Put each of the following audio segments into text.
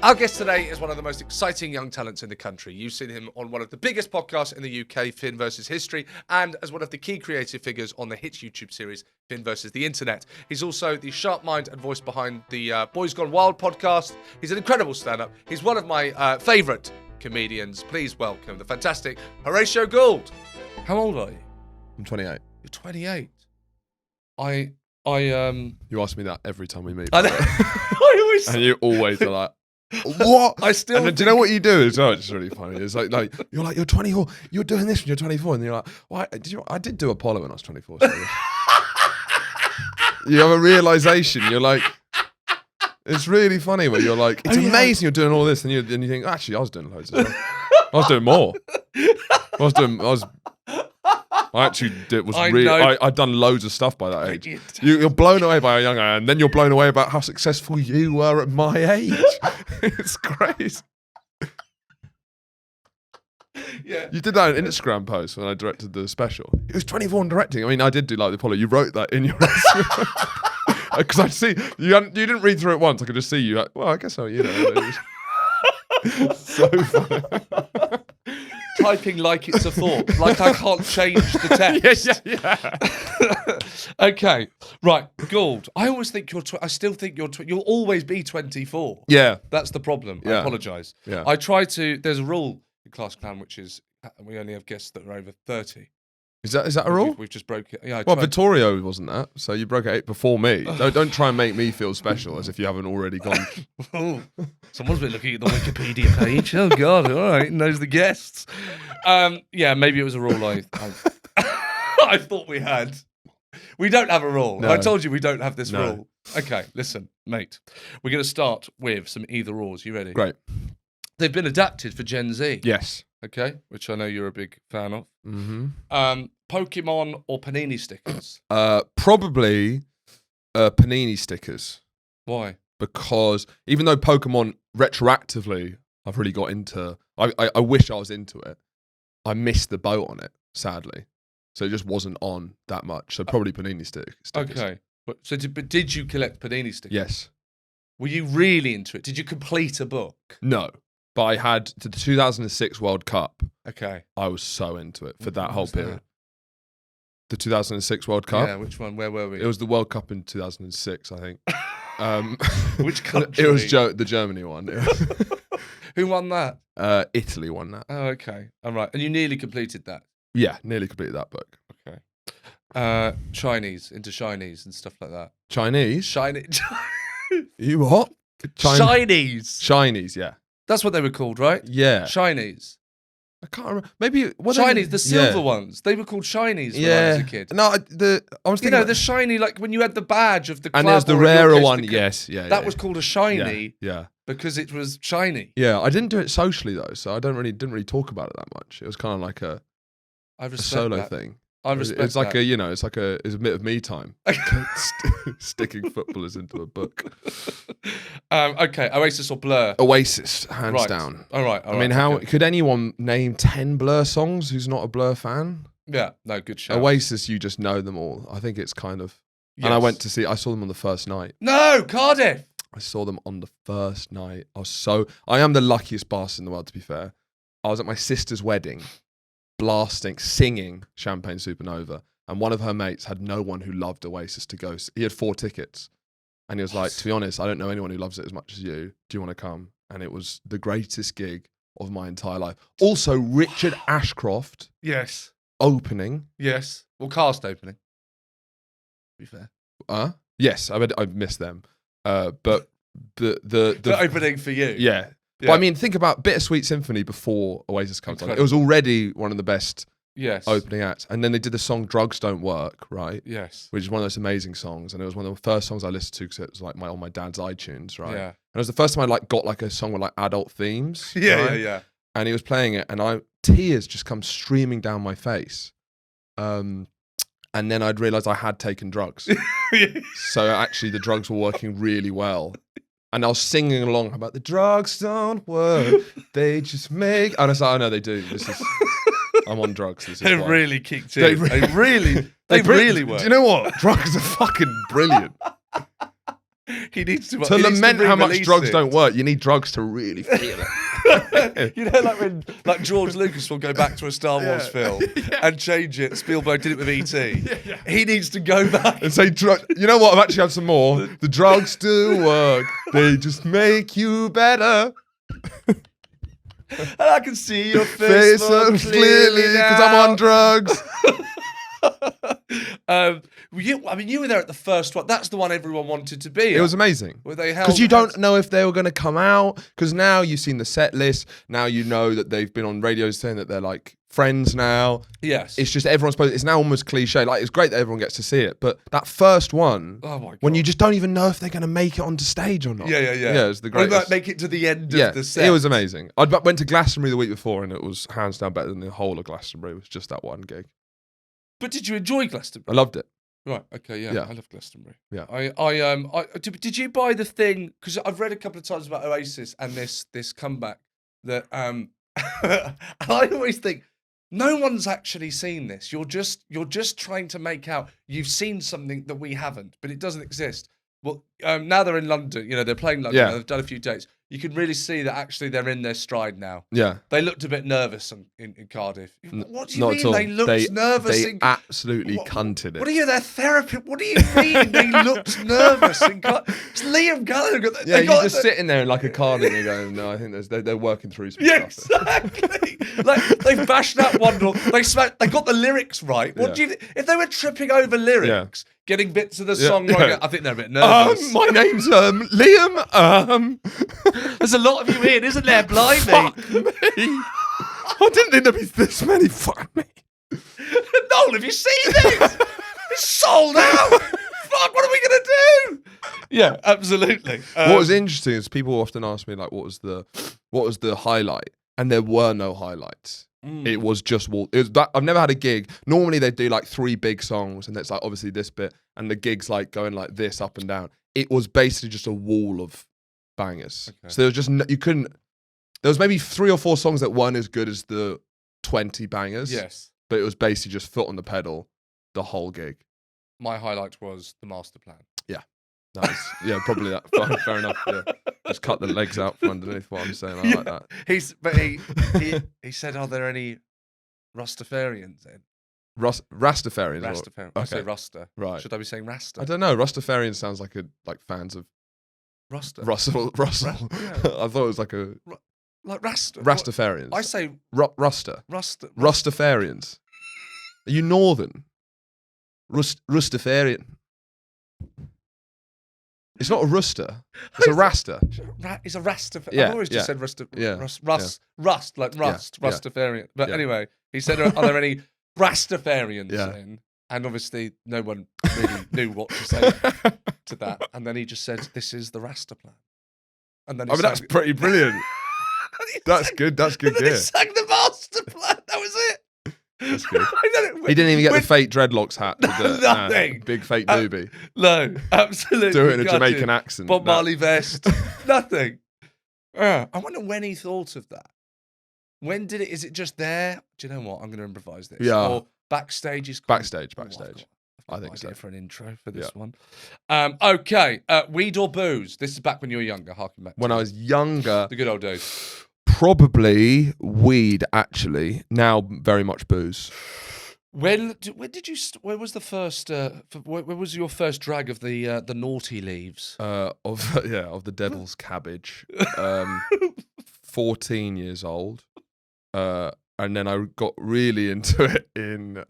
Our guest today is one of the most exciting young talents in the country. You've seen him on one of the biggest podcasts in the UK, Finn vs. History, and as one of the key creative figures on the hit YouTube series, Finn vs. the Internet. He's also the sharp mind and voice behind the Boys Gone Wild podcast. He's an incredible stand-up. He's one of my favourite comedians. Please welcome the fantastic Horatio Gould. How old are you? I'm 28. You're 28. You ask me that every time we meet. I know. I always... And you always are like, what? I still. And do you know what you do as well? It's really funny. It's like you're 24. You're doing this when you're 24, and you're like, why? I did do Apollo when I was 24. So you have a realization. You're like, it's really funny when you're like, it's amazing you're doing all this, and you think, actually, I was doing loads as well. I was doing more. I'd done loads of stuff by that age. You're blown away by a young age, and then you're blown away about how successful you were at my age. It's crazy. Yeah. You did that in an Instagram post when I directed the special. It was 24 and directing. I mean, I did do like the Apollo. You wrote that in your because I see you didn't read through it once. I could just see you. Like, well, I guess so. You know, so funny. Typing like it's a thought, like I can't change the text. Yeah. Okay, right, Gould. I always think I still think you'll always be 24. Yeah, that's the problem. I apologise. Yeah, I try to. There's a rule in Class Clown, which is we only have guests that are over 30. Is that a rule? We've just broke it. Yeah. Well, Vittorio wasn't that, so you broke it before me. Don't try and make me feel special as if you haven't already gone. Oh, someone's been looking at the Wikipedia page. Oh God! All right, knows the guests. Yeah, maybe it was a rule I thought we had. We don't have a rule. No. I told you we don't have this rule. Okay, listen, mate. We're going to start with some either-ors. You ready? Great. They've been adapted for Gen Z. Yes. Okay, which I know you're a big fan of. Mm-hmm. Pokemon or Panini stickers? Probably Panini stickers. Why? Because even though Pokemon retroactively, I've really got into. I wish I was into it. I missed the boat on it, sadly. So it just wasn't on that much. So probably Panini stickers. Okay. But did you collect Panini stickers? Yes. Were you really into it? Did you complete a book? No. But I had the 2006 World Cup. Okay. I was so into it for that whole period. The 2006 World Cup? Yeah, which one? Where were we? It was the World Cup in 2006, I think. Which country? It was the Germany one. Who won that? Italy won that. Oh, okay. All right. And you nearly completed that? Yeah, nearly completed that book. Okay. Chinese, into Chinese and stuff like that. Chinese? Chinese. You what? Chinese. Chinese, yeah. That's what they were called, right? Yeah. Chinese. I can't remember. Maybe Chinese, the silver ones. They were called shinies when I was a kid. No, I was thinking. The shiny, like when you had the badge of the club. And there's the rarer one. Yes, yeah. That was called a shiny. Yeah. Because it was shiny. Yeah, I didn't do it socially though, so I didn't really talk about it that much. It was kind of like a solo thing. I respect it's like that. it's a bit of me time. Sticking footballers into a book. Okay, Oasis or Blur? Oasis, hands down. All right. I mean, how could anyone name 10 Blur songs who's not a Blur fan? Yeah, no, good show. Oasis, you just know them all. I think it's kind of. Yes. And I saw them on the first night. No, Cardiff. I saw them on the first night. I am the luckiest bastard in the world, to be fair. I was at my sister's wedding, singing Champagne Supernova, and one of her mates had no one who loved Oasis to go. He had 4 tickets, and he was like, to be honest, I don't know anyone who loves it as much as you. Do you want to come? And it was the greatest gig of my entire life. Also, Richard Ashcroft. Yes. Opening. Yes. Well, cast opening. To be fair. Yes, I missed them. But the opening for you. Yeah. But I mean, think about Bittersweet Symphony before Oasis comes on. It was already one of the best opening acts. And then they did the song Drugs Don't Work, right? Yes. Which is one of those amazing songs. And it was one of the first songs I listened to because it was like on my dad's iTunes, right? Yeah. And it was the first time I got like a song with adult themes. Yeah. And he was playing it and tears just come streaming down my face. And then I'd realised I had taken drugs. So actually the drugs were working really well. And I was singing along about the drugs don't work, they just make. And I was like, oh no, they do. I'm on drugs. They really kicked in. They really work. Do you know what? Drugs are fucking brilliant. He needs to lament how much re-release drugs it. don't work. You need drugs to really feel it. You know, like when George Lucas will go back to a Star Wars film and change it. Spielberg did it with E.T. He needs to go back And say, you know what? I've actually had some more. The drugs do work. They just make you better. and I can see your Face face more so clearly because I'm on drugs. You were there at the first one. That's the one everyone wanted to be. It was amazing. Because you don't know if they were going to come out. Because now you've seen the set list. Now you know that they've been on radio saying that they're like friends now. Yes. It's just everyone's supposed. It's now almost cliche. Like it's great that everyone gets to see it, but that first one, oh my God. when you just don't even know if they're going to make it onto stage or not. Yeah. Yeah, it's the greatest. Or like make it to the end of the set. It was amazing. I went to Glastonbury the week before, and it was hands down better than the whole of Glastonbury. It was just that one gig. But did you enjoy Glastonbury? I loved it. Right. Okay. Yeah. I love Glastonbury. Yeah. Did you buy the thing? Because I've read a couple of times about Oasis and this comeback that and I always think no one's actually seen this. You're just trying to make out you've seen something that we haven't, but it doesn't exist. Well, now they're in London. You know, they're playing London. Yeah. They've done a few dates. You can really see that actually they're in their stride now. Yeah. They looked a bit nervous in Cardiff. What do you Not mean at all. they looked nervous? They absolutely cunted it. What are you, their therapist? What do you mean they looked nervous in Cardiff? It's Liam Gallagher. Yeah, you're just sitting there in like a cardigan and going, no, I think they're working through some stuff. Exactly. Like they've bashed that one door. They got the lyrics right. What do you? If they were tripping over lyrics, getting bits of the song wrong, I think they're a bit nervous. My name's Liam. There's a lot of you in, isn't there? Blimey. Fuck me. I didn't think there'd be this many. Fuck me. Noel, have you seen this? It's sold out. Fuck, what are we gonna do? Yeah, absolutely. What was interesting is people often ask me like, what was the highlight? And there were no highlights. It was just I've never had a gig. Normally they do like 3 big songs, and it's like obviously this bit, and the gig's like going like this up and down. It was basically just a wall of bangers. Okay. So there was just there was maybe 3 or 4 songs that weren't as good as the 20 bangers. Yes, but it was basically just foot on the pedal the whole gig. My highlight was the master plan. Yeah, probably that. Fair enough. Yeah, just cut the legs out from underneath what I'm saying. I like that. He said, "Are there any Rastafarians in?" Rastafarians. Rastafarians. I say Rasta. Right. Should I be saying Rasta? I don't know. Rastafarian sounds like fans of Rasta. Russell. Yeah. I thought it was like a like Rasta. Rastafarians. I say Rasta. Rastafarians. Are you northern? Rastafarian. It's not a rooster. It's a rasta. It's a Rasta. Yeah, I've always just said Rasta. Yeah. Rust, like rust, Rastafarian. But anyway, he said, "Are there any Rastafarians in?" And obviously, no one really knew what to say to that. And then he just said, "This is the Rasta plan." And then that's pretty brilliant. That's good. That's good. And then he sang the master plan. That was it. That's good. He didn't even get the fake dreadlocks hat. Nothing. Big fake doobie. No, absolutely. Do it in a Jamaican accent. Bob Marley vest. Nothing. I wonder when he thought of that. When did it? Is it just there? Do you know what? I'm going to improvise this. Yeah. Or backstage is backstage. I think so. For an intro for this one. Okay. Weed or booze? This is back when you were younger. Harking back. When I was younger. The good old days. Probably weed, actually. Now, very much booze. When did you? Where was the first? Where was your first drag of the naughty leaves? Of the devil's cabbage. 14 years old, and then I got really into it in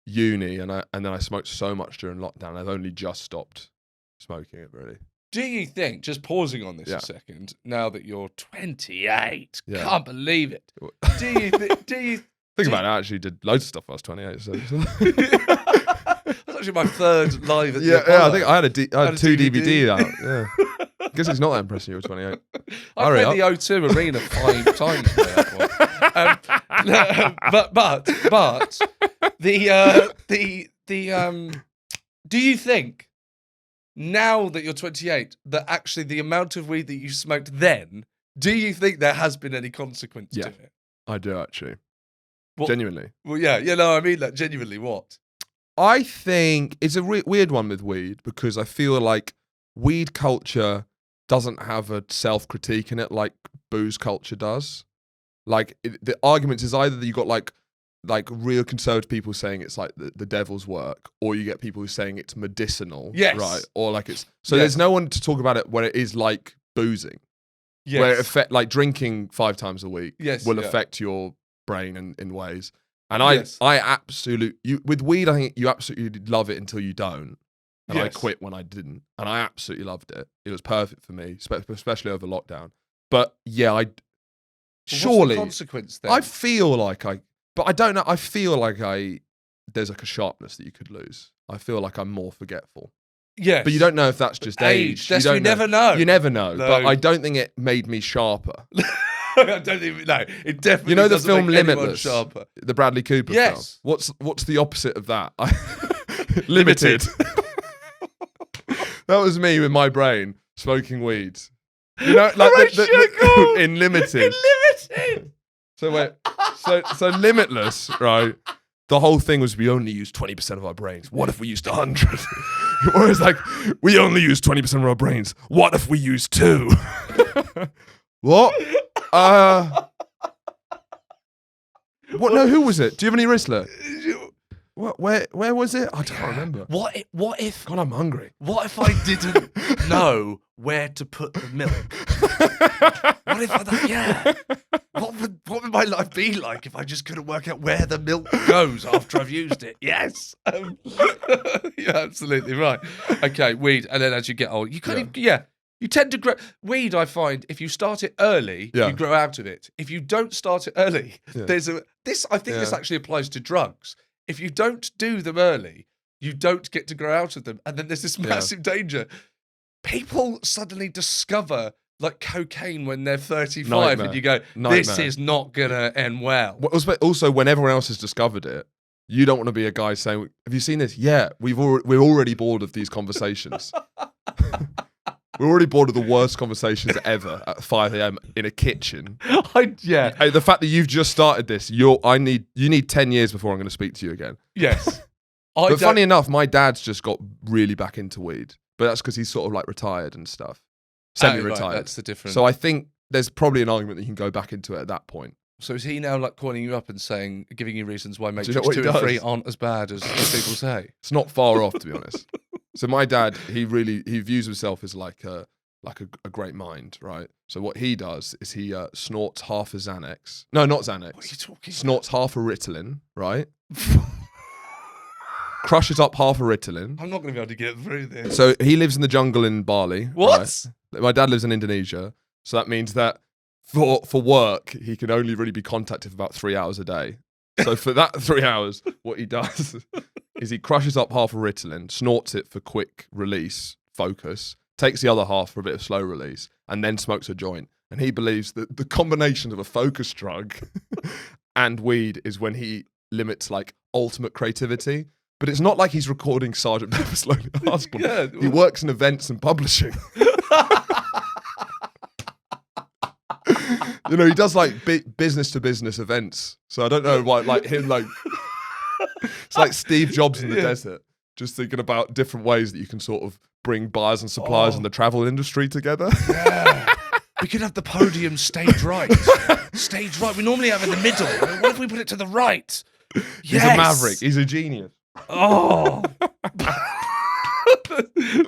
uni, and then I smoked so much during lockdown. I've only just stopped smoking it, really. Do you think, just pausing on this a second, now that you're 28, can't believe it. Do you think about it, I actually did loads of stuff when I was 28. So. That's actually my third live at the Apollo. Yeah, I think I had 2 DVD out. Yeah. I guess it's not that impressive you were 28. I played the O2 Arena 5 times for that one. Do you think, now that you're 28, that actually the amount of weed that you smoked then, do you think there has been any consequence to it? I do, actually. What? Genuinely. Well, I mean that genuinely. What? I think it's a weird one with weed, because I feel like weed culture doesn't have a self-critique in it like booze culture does. Like the argument is either that you got like real conservative people saying it's like the devil's work, or you get people who saying it's medicinal, Yes. right? Or like it's there's no one to talk about it when it is like boozing, where it affect like drinking 5 times a week will affect your brain in ways. And I absolutely with weed, I think you absolutely love it until you don't. And I quit when I didn't, and I absolutely loved it. It was perfect for me, especially over lockdown. But yeah, surely what's the consequence then? I feel like but I don't know. I feel like there's like a sharpness that you could lose. I feel like I'm more forgetful. Yes. But you don't know if that's just age. You never know. You never know. No. But I don't think it made me sharper. I don't even know. It definitely. You know the doesn't film make Limitless, sharper. the Bradley Cooper film. What's the opposite of that? Limited. That was me with my brain smoking weed. You know, like in Limited. So Limitless, right? The whole thing was we only use 20% of our brains. What if we used 100? Or it's like we only use 20% of our brains. What if we use 2? What? What? No, who was it? Do you have any Rizzler? What? Where was it? I can't remember. What if? God, I'm hungry. What if I didn't know where to put the milk? What if what would my life be like if I just couldn't work out where the milk goes after I've used it? Yes. You're absolutely right. Okay, weed, and then as you get old, you kind of you tend to grow. Weed, I find, if you start it early, you grow out of it. If you don't start it early, there's this actually applies to drugs. If you don't do them early, you don't get to grow out of them. And then there's this massive danger. People suddenly discover like cocaine when they're 35 Nightmare. and you go, this is not going to end well. Also, when everyone else has discovered it, you don't want to be a guy saying, have you seen this? Yeah, we're already bored of these conversations. We're already bored of the worst conversations ever at 5 a.m. in a kitchen. Hey, the fact that you've just started this, you need 10 years before I'm going to speak to you again. Yes. But funny enough, my dad's just got really back into weed, but that's because he's sort of like retired and stuff, semi-retired. Right, that's the difference. So I think there's probably an argument that you can go back into it at that point. So is he now like calling you up and giving you reasons why Matrix you know 2 and 3 aren't as bad as people say? It's not far off, to be honest. So my dad, he views himself as like a great mind, right? So what he does is he snorts half a Xanax. No, not Xanax. What are you talking Snorts half a Ritalin, right? Crushes up half a Ritalin. I'm not going to be able to get through this. So he lives in the jungle in Bali. What? Right? My dad lives in Indonesia. So that means that for work, he can only really be contacted for about 3 hours a day. So for that 3 hours, what he does is he crushes up half a Ritalin, snorts it for quick release, focus, takes the other half for a bit of slow release, and then smokes a joint. And he believes that the combination of a focus drug and weed is when he limits like ultimate creativity. But it's not like he's recording Sergeant Pepper's Lonely Hearts Club. Yeah. He works in events and publishing. You know, he does like business to business events. So I don't know why, like him, like it's like Steve Jobs in the desert, just thinking about different ways that you can sort of bring buyers and suppliers in the travel industry together. Yeah. We could have the podium stage right. Stage right. We normally have in the middle. What if we put it to the right? He's a maverick. He's a genius. Oh.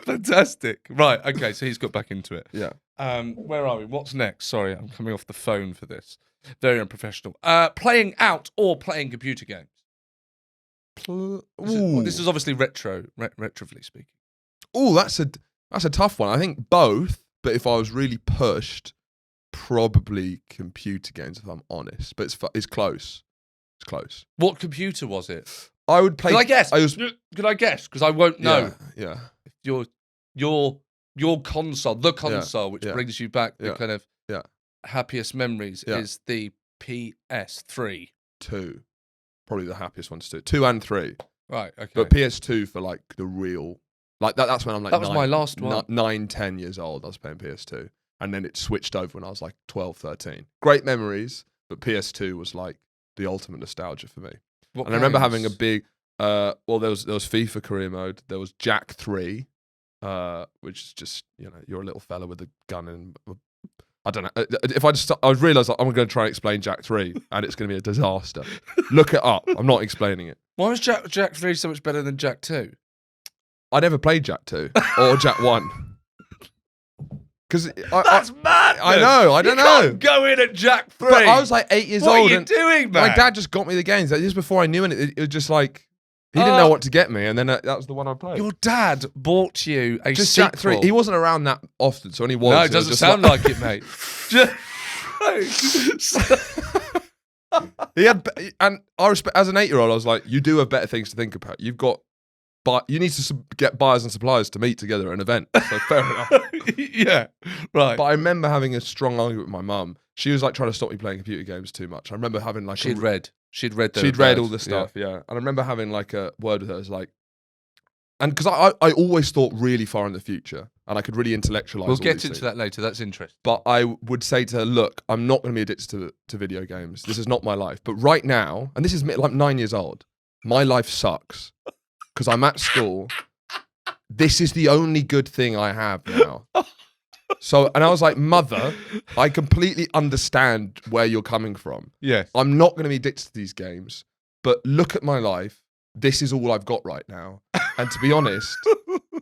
Fantastic. Right. Okay. So he's got back into it. Yeah. Where are we? What's next? Sorry, I'm coming off the phone for this. Very unprofessional. Playing out or playing computer games? This is obviously retroly speaking. Oh, that's a tough one. I think both, but if I was really pushed, probably computer games, if I'm honest. But it's close. It's close. What computer was it? I would play. Could I guess? Could I guess? Because I won't know. Yeah. Your console, the console, which brings you back the kind of happiest memories, is the PS3. 2. Probably the happiest ones to do. 2 and 3. Right, okay. But PS2 for like the real, like that's when I'm like that was my last one. 9, 10 years old, I was playing PS2. And then it switched over when I was like 12, 13. Great memories, but PS2 was like the ultimate nostalgia for me. I remember having a big, there was FIFA career mode. There was Jack 3. which is just, you're a little fella with a gun and I don't know. If I realise I'm going to try and explain Jack 3 and it's going to be a disaster. Look it up. I'm not explaining it. Why was Jack 3 so much better than Jack 2? I never played Jack 2 or Jack 1. Because That's mad. I know. I don't know. Can't go in at Jack 3. But I was like 8 years what old. What are you doing, man? My dad just got me the games. Like, this was before I knew it. It was just like he didn't know what to get me, and then that was the one I played. Your dad bought you a just sequel. Jack 3. He wasn't around that often, so when he was, No, it doesn't sound like it, mate. He had, and I respect as an 8-year-old. I was like, you do have better things to think about. You need to get buyers and suppliers to meet together at an event. So fair enough. Yeah, right. But I remember having a strong argument with my mum. She was like trying to stop me playing computer games too much. I remember having like She'd read all the stuff, yeah. And I remember having like a word with her. It was like, and because I always thought really far in the future, and I could really intellectualize. We'll get into that later. That's interesting. But I would say to her, look, I'm not going to be addicted to video games. This is not my life. But right now, and this is like 9 years old, my life sucks because I'm at school. This is the only good thing I have now. So, and I was like, Mother, I completely understand where you're coming from. Yeah. I'm not going to be addicted to these games, but look at my life. This is all I've got right now. And to be honest,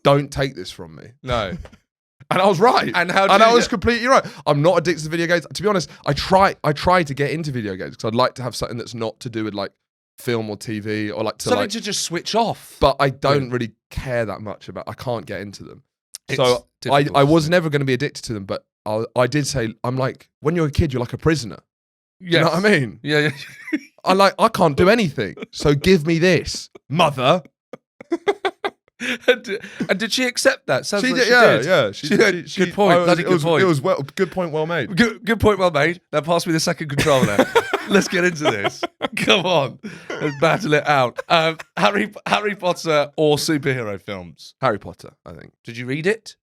don't take this from me. No. And I was right. And I was completely right. I'm not addicted to video games. To be honest, I try to get into video games because I'd like to have something that's not to do with like film or TV or like something to just switch off. But I don't really care that much about. I can't get into them. So I was never going to be addicted to them. But I did say, I'm like, when you're a kid, you're like a prisoner. Yes. You know what I mean? Yeah. I can't do anything. So give me this, Mother. And did she accept that? Sounds she like did, yeah. She did. Good point. Good point. It was good point well made. Good point well made. Now pass me the second controller. Let's get into this. Come on. Let's battle it out. Harry Potter or superhero films? Harry Potter, I think. Did you read it?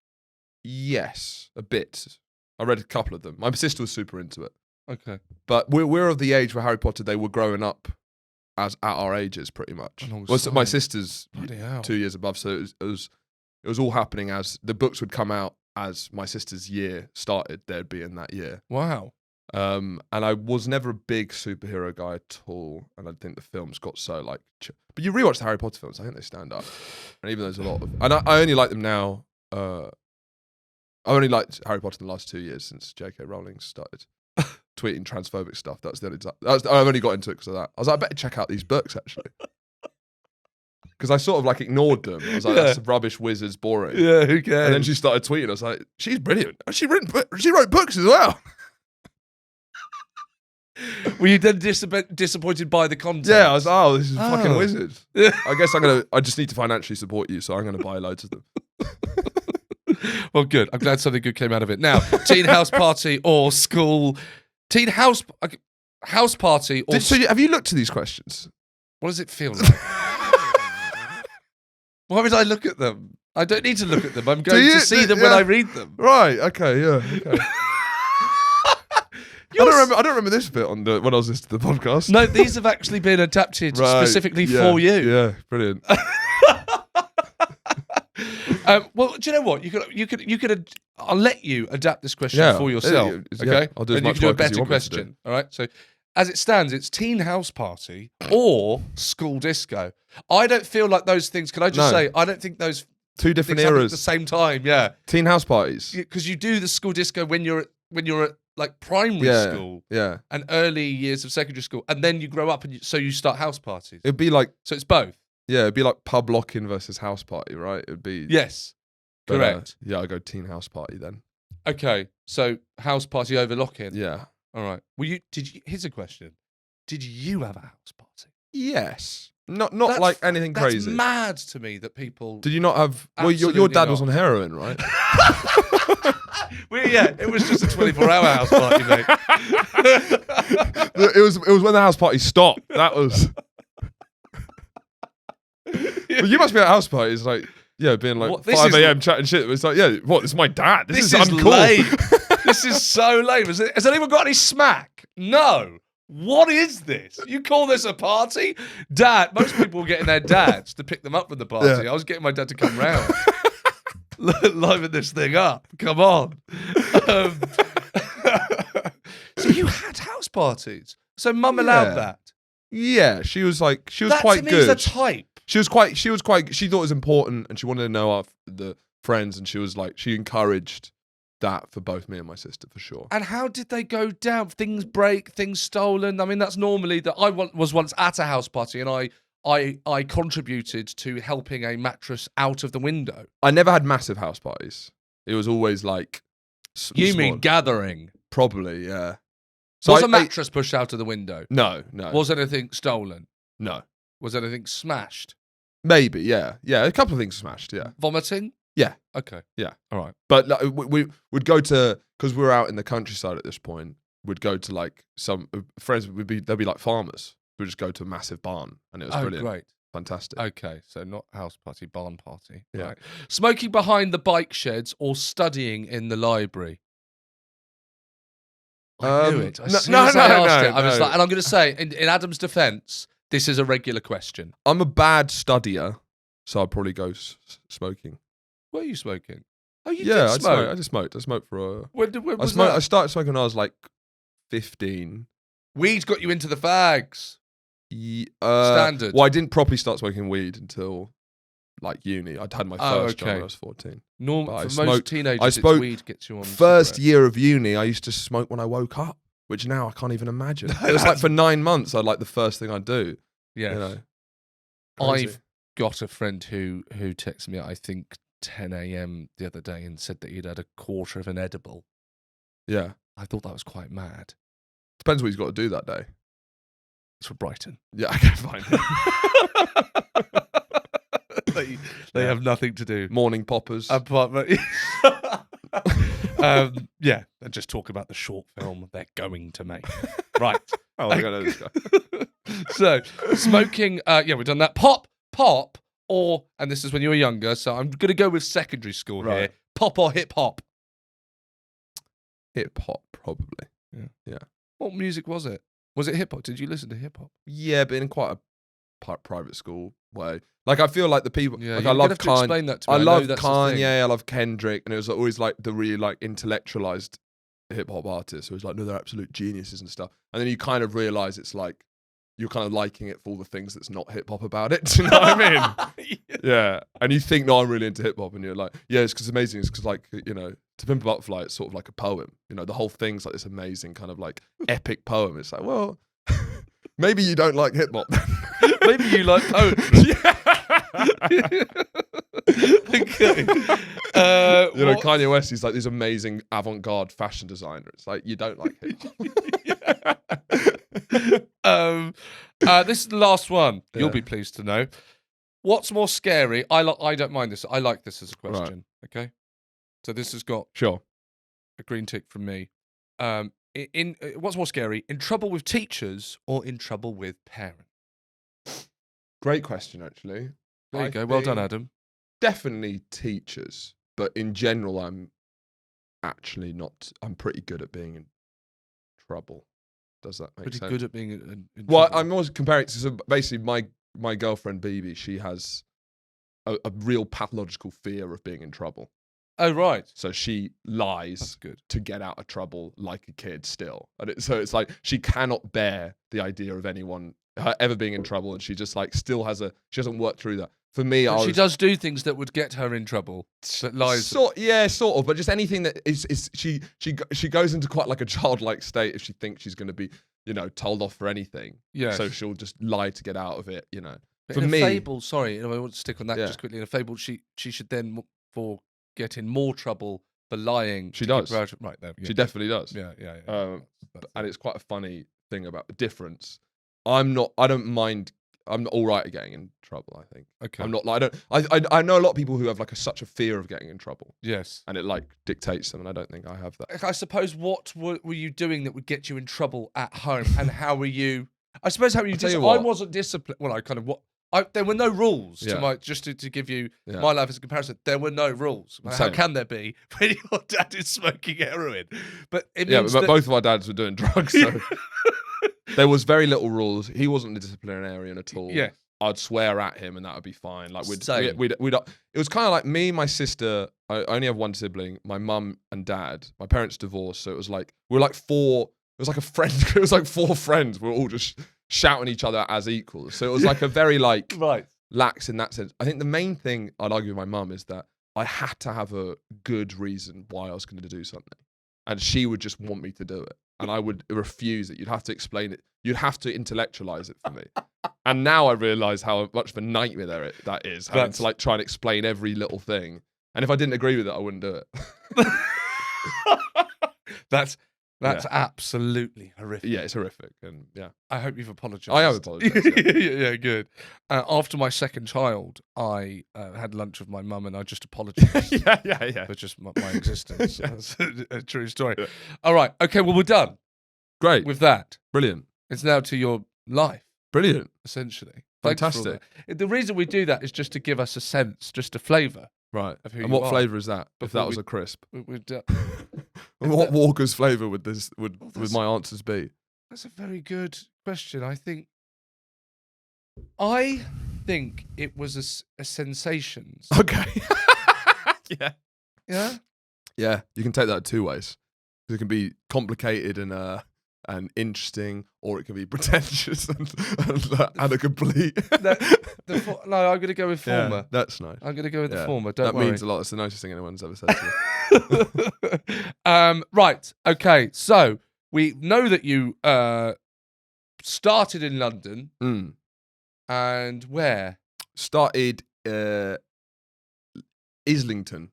Yes, a bit. I read a couple of them. My sister was super into it. Okay. But we're of the age where Harry Potter, they were growing up as at our ages, pretty much. Well, so my sister's 2 years above, so it was all happening as the books would come out as my sister's year started. They'd be in that year. Wow. And I was never a big superhero guy at all, and I think the films got so like. But you rewatch the Harry Potter films, I think they stand up, and even though there's a lot of, and I only like them now. I only liked Harry Potter in the last 2 years since J.K. Rowling started tweeting transphobic stuff. That's the only time. I've only got into it because of that. I was like, I better check out these books actually, because I sort of like ignored them. I was like, that's rubbish, wizards, boring. Yeah, who cares? And then she started tweeting. I was like, she's brilliant. She wrote books as well. Were you then disappointed by the content? Yeah, I was like, oh, this is fucking wizard. I guess I just need to financially support you, so I'm going to buy loads of them. Well, good. I'm glad something good came out of it. Now, teen house party or school... Teen house party or... Have you looked at these questions? What does it feel like? Why would I look at them? I don't need to look at them. I'm going to see them when I read them. Right, okay, yeah, okay. I don't remember this bit on when I was listening to the podcast. No, these have actually been adapted specifically for you. Yeah, brilliant. Well, do you know what? You could. I'll let you adapt this question for yourself. Okay, I'll do and you can do a better question. All right. So, as it stands, it's teen house party or school disco. I don't feel like those things. Can I just say I don't think those two different things happen eras at the same time. Yeah, teen house parties because you do the school disco when you're at like primary school, and early years of secondary school, and then you grow up and so you start house parties. It'd be like so it's both. Yeah, it'd be like pub lock-in versus house party, right? It'd be yes, correct. Yeah, I go teen house party then. Okay, so house party over lock-in. Yeah. All right. Here's a question: did you have a house party? Yes. Not like anything crazy. That's mad to me that people. Did you not have? Well, your dad was on heroin, right? Well, yeah, it was just a 24-hour house party, mate. It was when the house party stopped. That was. But you must be at house parties, like being like 5 a.m. chatting shit. It's like, this is my dad. This is uncool. Lame. This is so lame. Has anyone got any smack? No. What is this? You call this a party? Dad, most people were getting their dads to pick them up from the party. I was getting my dad to come round. Liven this thing up. Come on. Um, so you had house parties. So mum allowed that. Yeah, she was quite That to me good. is a type. She thought it was important, and she wanted to know the friends, and she encouraged that for both me and my sister for sure. And how did they go down? Things break, things stolen. I mean, that's normally that. I was once at a house party, and I contributed to helping a mattress out of the window. I never had massive house parties. It was always like. You mean gathering? Probably, yeah. So was a mattress pushed out of the window? No. Was anything stolen? No. Was anything smashed? Maybe, yeah. Yeah, a couple of things smashed, yeah. Vomiting? Yeah. Okay. Yeah. All right. But like, we would go to, because we were out in the countryside at this point, we'd go to like some friends, they'd be like farmers. We'd just go to a massive barn, and it was brilliant. Great. Fantastic. Okay, so not house party, barn party. Yeah. Right. Smoking behind the bike sheds or studying in the library? I knew it. I was like, and I'm going to say, in Adam's defence, this is a regular question. I'm a bad studier, so I'd probably go smoking. Were you smoking? Oh, you did smoke? I just smoked. I smoked for a... When was I that? started smoking when I was like 15. Weed got you into the fags. Standard. Well, I didn't properly start smoking weed until like uni. I'd had my first job when I was 14. For most teenagers, weed gets you on. First year of uni, I used to smoke when I woke up, which now I can't even imagine. It was like for 9 months, I'd like the first thing I'd do. Yeah. You know, I've got a friend who texted me, I think 10 a.m. the other day, and said that he'd had a quarter of an edible. Yeah. I thought that was quite mad. Depends what he's got to do that day. It's for Brighton. Yeah, okay, fine. They have nothing to do. Morning poppers. Yeah, and just talk about the short film they're going to make. Right. Oh, I know this guy. So, smoking, yeah, we've done that. Pop, or, and this is when you were younger, so I'm going to go with secondary school here. Pop or hip hop? Hip hop, probably. Yeah. What music was it? Was it hip hop? Did you listen to hip hop? Yeah, but in quite a private school way. Like, I feel like the people. Yeah, like, I love Kanye. Explain that to me. I love Kanye. I love Kendrick, and it was always like the really like intellectualized hip hop artists. So it was like, no, they're absolute geniuses and stuff. And then you kind of realize it's like you're kind of liking it for all the things that's not hip hop about it. Do you know what I mean? Yeah. And you think, no, I'm really into hip hop, and you're like, yeah, it's because amazing. It's because like, you know, To Pimp a Butterfly, it's sort of like a poem. You know, the whole thing's like this amazing kind of like epic poem. It's like, well, maybe you don't like hip hop. Maybe you like poetry. Okay. You know, Kanye West, he's like this amazing avant-garde fashion designer. It's like, you don't like hip hop. This is the last one. You'll Yeah. be pleased to know. What's more scary? I don't mind this. I like this as a question. Right. Okay. So this has got a green tick from me. What's more scary? In trouble with teachers or in trouble with parents? Great question, actually. There you go. Well done, Adam. Definitely teachers, but in general, I'm actually not. I'm pretty good at being in trouble. Does that make sense? Pretty good at being in well, trouble. I'm always comparing. So basically, my girlfriend Bibi, she has a real pathological fear of being in trouble. Oh, right. So she lies to get out of trouble like a kid still. And so it's like she cannot bear the idea of anyone her ever being in trouble, and she just like still she hasn't worked through that. For me, she does do things that would get her in trouble. That lies. Sort of, but just anything that is she goes into quite like a childlike state if she thinks she's going to be, you know, told off for anything. Yeah. So she'll just lie to get out of it, you know. But in a fable, sorry, I want to stick on that just quickly. In a fable, she should then get in more trouble for lying. She does. Right there. Yeah. She definitely does. Yeah. And it's quite a funny thing about the difference. I don't mind. I'm all right at getting in trouble, I think. Okay. I'm not like, I know a lot of people who have like such a fear of getting in trouble. Yes. And it like dictates them, and I don't think I have that. I suppose, what were you doing that would get you in trouble at home, and how were you? I suppose how were you disciplined? I wasn't disciplined. Well, there were no rules to give you my life as a comparison. There were no rules. How can there be when your dad is smoking heroin? But it means but both of our dads were doing drugs, so there was very little rules. He wasn't a disciplinarian at all. Yeah. I'd swear at him and that would be fine. Like Same. we'd it was kind of like me and my sister. I only have one sibling. My mum and dad. My parents divorced, so it was like we were like four. It was like a friend. It was like four friends. We were all just shouting each other as equals. So it was like a very like Right. lax in that sense. I think the main thing I'd argue with my mum is that I had to have a good reason why I was going to do something, and she would just want me to do it, and I would refuse it. You'd have to explain it. You'd have to intellectualize it for me. And now I realise how much of a nightmare that is, having to like try and explain every little thing. And if I didn't agree with it, I wouldn't do it. That's absolutely horrific. Yeah, it's horrific, and yeah, I hope you've apologised. I have apologised. Yeah. Yeah, good. After my second child, I had lunch with my mum, and I just apologised. yeah. For just my existence. Yeah. That's a true story. Yeah. All right. Okay. Well, we're done Great, with that. brilliant, It's now to your life, brilliant, essentially. Thanks for all fantastic. that. The reason we do that is just to give us a sense, just a flavour. Right. Of who And you what are. flavour is that? If Before that was we- a crisp. We'd, And what Walker's flavour would that's- my answers be? that's a very good question. I think it was a sensations. Okay. Yeah. Yeah. Yeah, you can take that two ways. It can be complicated and interesting, or it can be pretentious and a complete. No, I'm going to go with Yeah, former. that's nice. I'm going to go with the Yeah, former. Don't that worry. means a lot. It's the nicest thing anyone's ever said to me. Right. Okay. So we know that you started in London Mm. and where? Started Islington,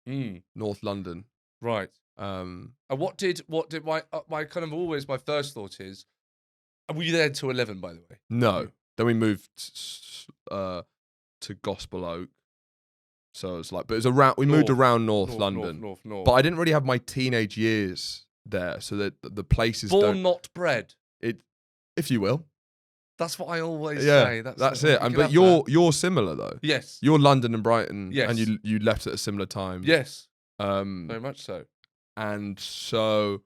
Mm, North London. right. Um, And what did my kind of always my first thought is, were you there till 11, by the way? no, then we moved to Gospel Oak. So it's like, but it's around. We moved North, around North London, North. but I didn't really have my teenage years there. So that the places Born, don't, not bred. if you will. That's what I always Yeah, say. that's you it. can But have you're similar though. that. Yes. You're London and Brighton, Yes. and you left at a similar time. Yes. Very much so. And so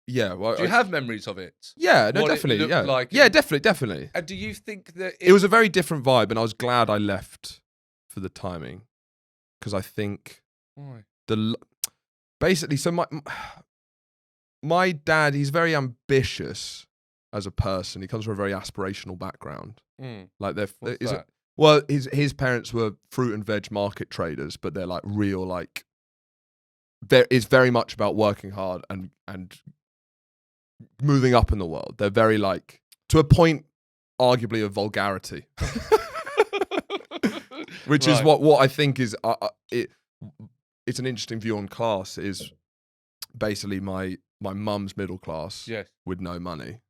yeah. Well, Do you have memories of it? yeah, no, what it definitely. looked Yeah, like yeah, and- definitely. And do you think that It was a very different vibe, and I was glad I left for the timing, because I think Why? basically, so my dad, he's very ambitious as a person. He comes from a very aspirational background. Mm. Like What's is it, that? well, his parents were fruit and veg market traders, but they're like real like. It's very much about working hard and moving up in the world. They're very like, to a point, arguably of vulgarity, which is Right. what I think is it's an interesting view on class. Is basically my mum's middle class Yes. with no money,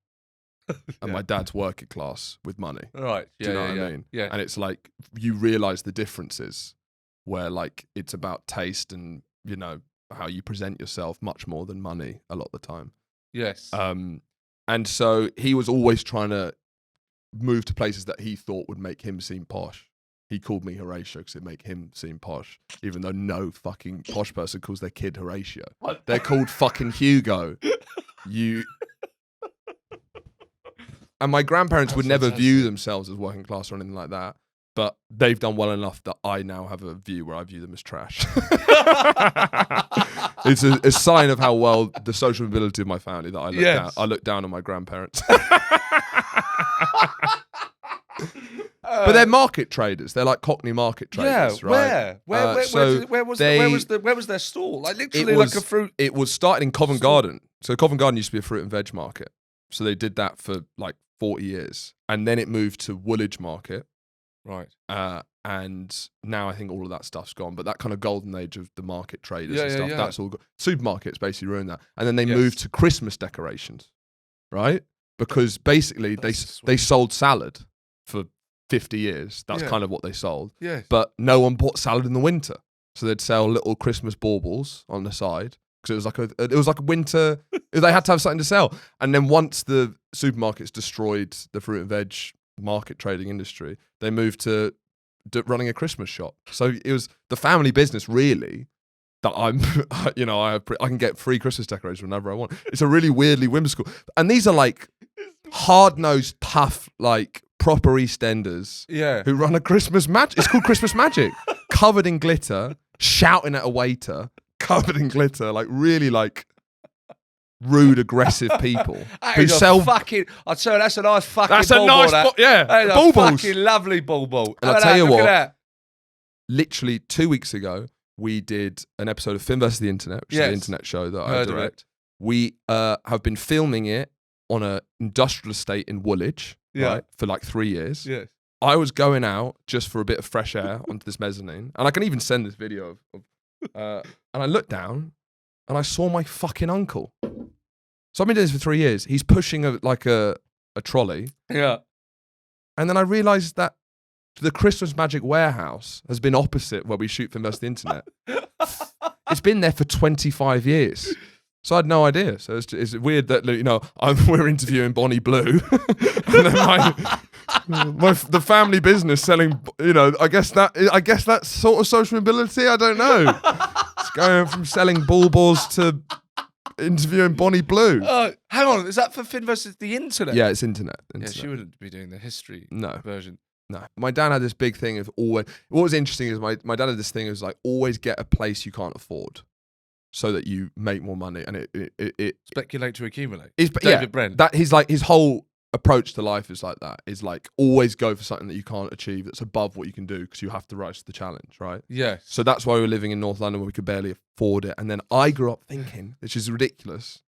and Yeah. my dad's working class with money. Right. Do you know what I mean? Yeah. And it's like you realise the differences, where like it's about taste and how you present yourself much more than money a lot of the time. Yes. And so he was always trying to move to places that he thought would make him seem posh. He called me Horatio because it make him seem posh, even though no fucking posh person calls their kid Horatio. What? They're called fucking Hugo. And my grandparents That's would never fantastic. view themselves as working class or anything like that. But they've done well enough that I now have a view where I view them as trash. It's a sign of how well the social mobility of my family that I look down on my grandparents. But they're market traders. They're like Cockney market traders, right? Where was their stall? Like literally like a fruit. It was started in Covent Garden. So Covent Garden used to be a fruit and veg market. So they did that for like 40 years. And then it moved to Woolwich Market. Right. And now I think all of that stuff's gone. But that kind of golden age of the market traders and Yeah, stuff, yeah. that's all gone. Supermarkets basically ruined that. And then they Yes. moved to Christmas decorations, right? Because basically That's they sweet. sold salad for 50 years. That's Yeah. kind of what they sold. Yes. But no one bought salad in the winter. So they'd sell little Christmas baubles on the side. Because it was like a winter, they had to have something to sell. And then once the supermarkets destroyed the fruit and veg market trading industry, they moved to running a Christmas shop. So it was the family business, really, that I can get free Christmas decorations whenever I want. It's a really weirdly whimsical. And these are like hard-nosed, tough, like proper EastEnders Yeah. who run a Christmas magic. It's called Christmas Magic. Covered in glitter, shouting at a waiter, covered in glitter, like really like rude, aggressive people who sell fucking. I'd say that's a nice fucking. That's a ball nice, ball, yeah, that. ball balls. Fucking lovely ball. And I'll tell you look at what, that. literally 2 weeks ago, we did an episode of Finn versus the Internet, which is the internet show that I direct. We have been filming it on an industrial estate in Woolwich, right, for like 3 years. Yes. I was going out just for a bit of fresh air onto this mezzanine, and I can even send this video and I looked down and I saw my fucking uncle. So I've been doing this for 3 years. He's pushing a trolley. Yeah. And then I realised that the Christmas Magic warehouse has been opposite where we shoot Finn versus the Internet. It's been there for 25 years. So I had no idea. So it's weird that, you know, we're interviewing Bonnie Blue. And then the family business selling, you know, I guess that's sort of social mobility. I don't know. It's going from selling balls to interviewing Bonnie Blue. Hang on, is that for Finn versus the Internet? Yeah, it's internet. Yeah, she wouldn't be doing the history version. No. My dad had this big thing of always. What was interesting is my dad had this thing of like always get a place you can't afford, so that you make more money, and it speculate to accumulate. David Brent. That his whole approach to life is like that. Is like always go for something that you can't achieve that's above what you can do because you have to rise to the challenge, right? Yeah. So that's why we were living in North London where we could barely afford it. And then I grew up thinking, which is ridiculous.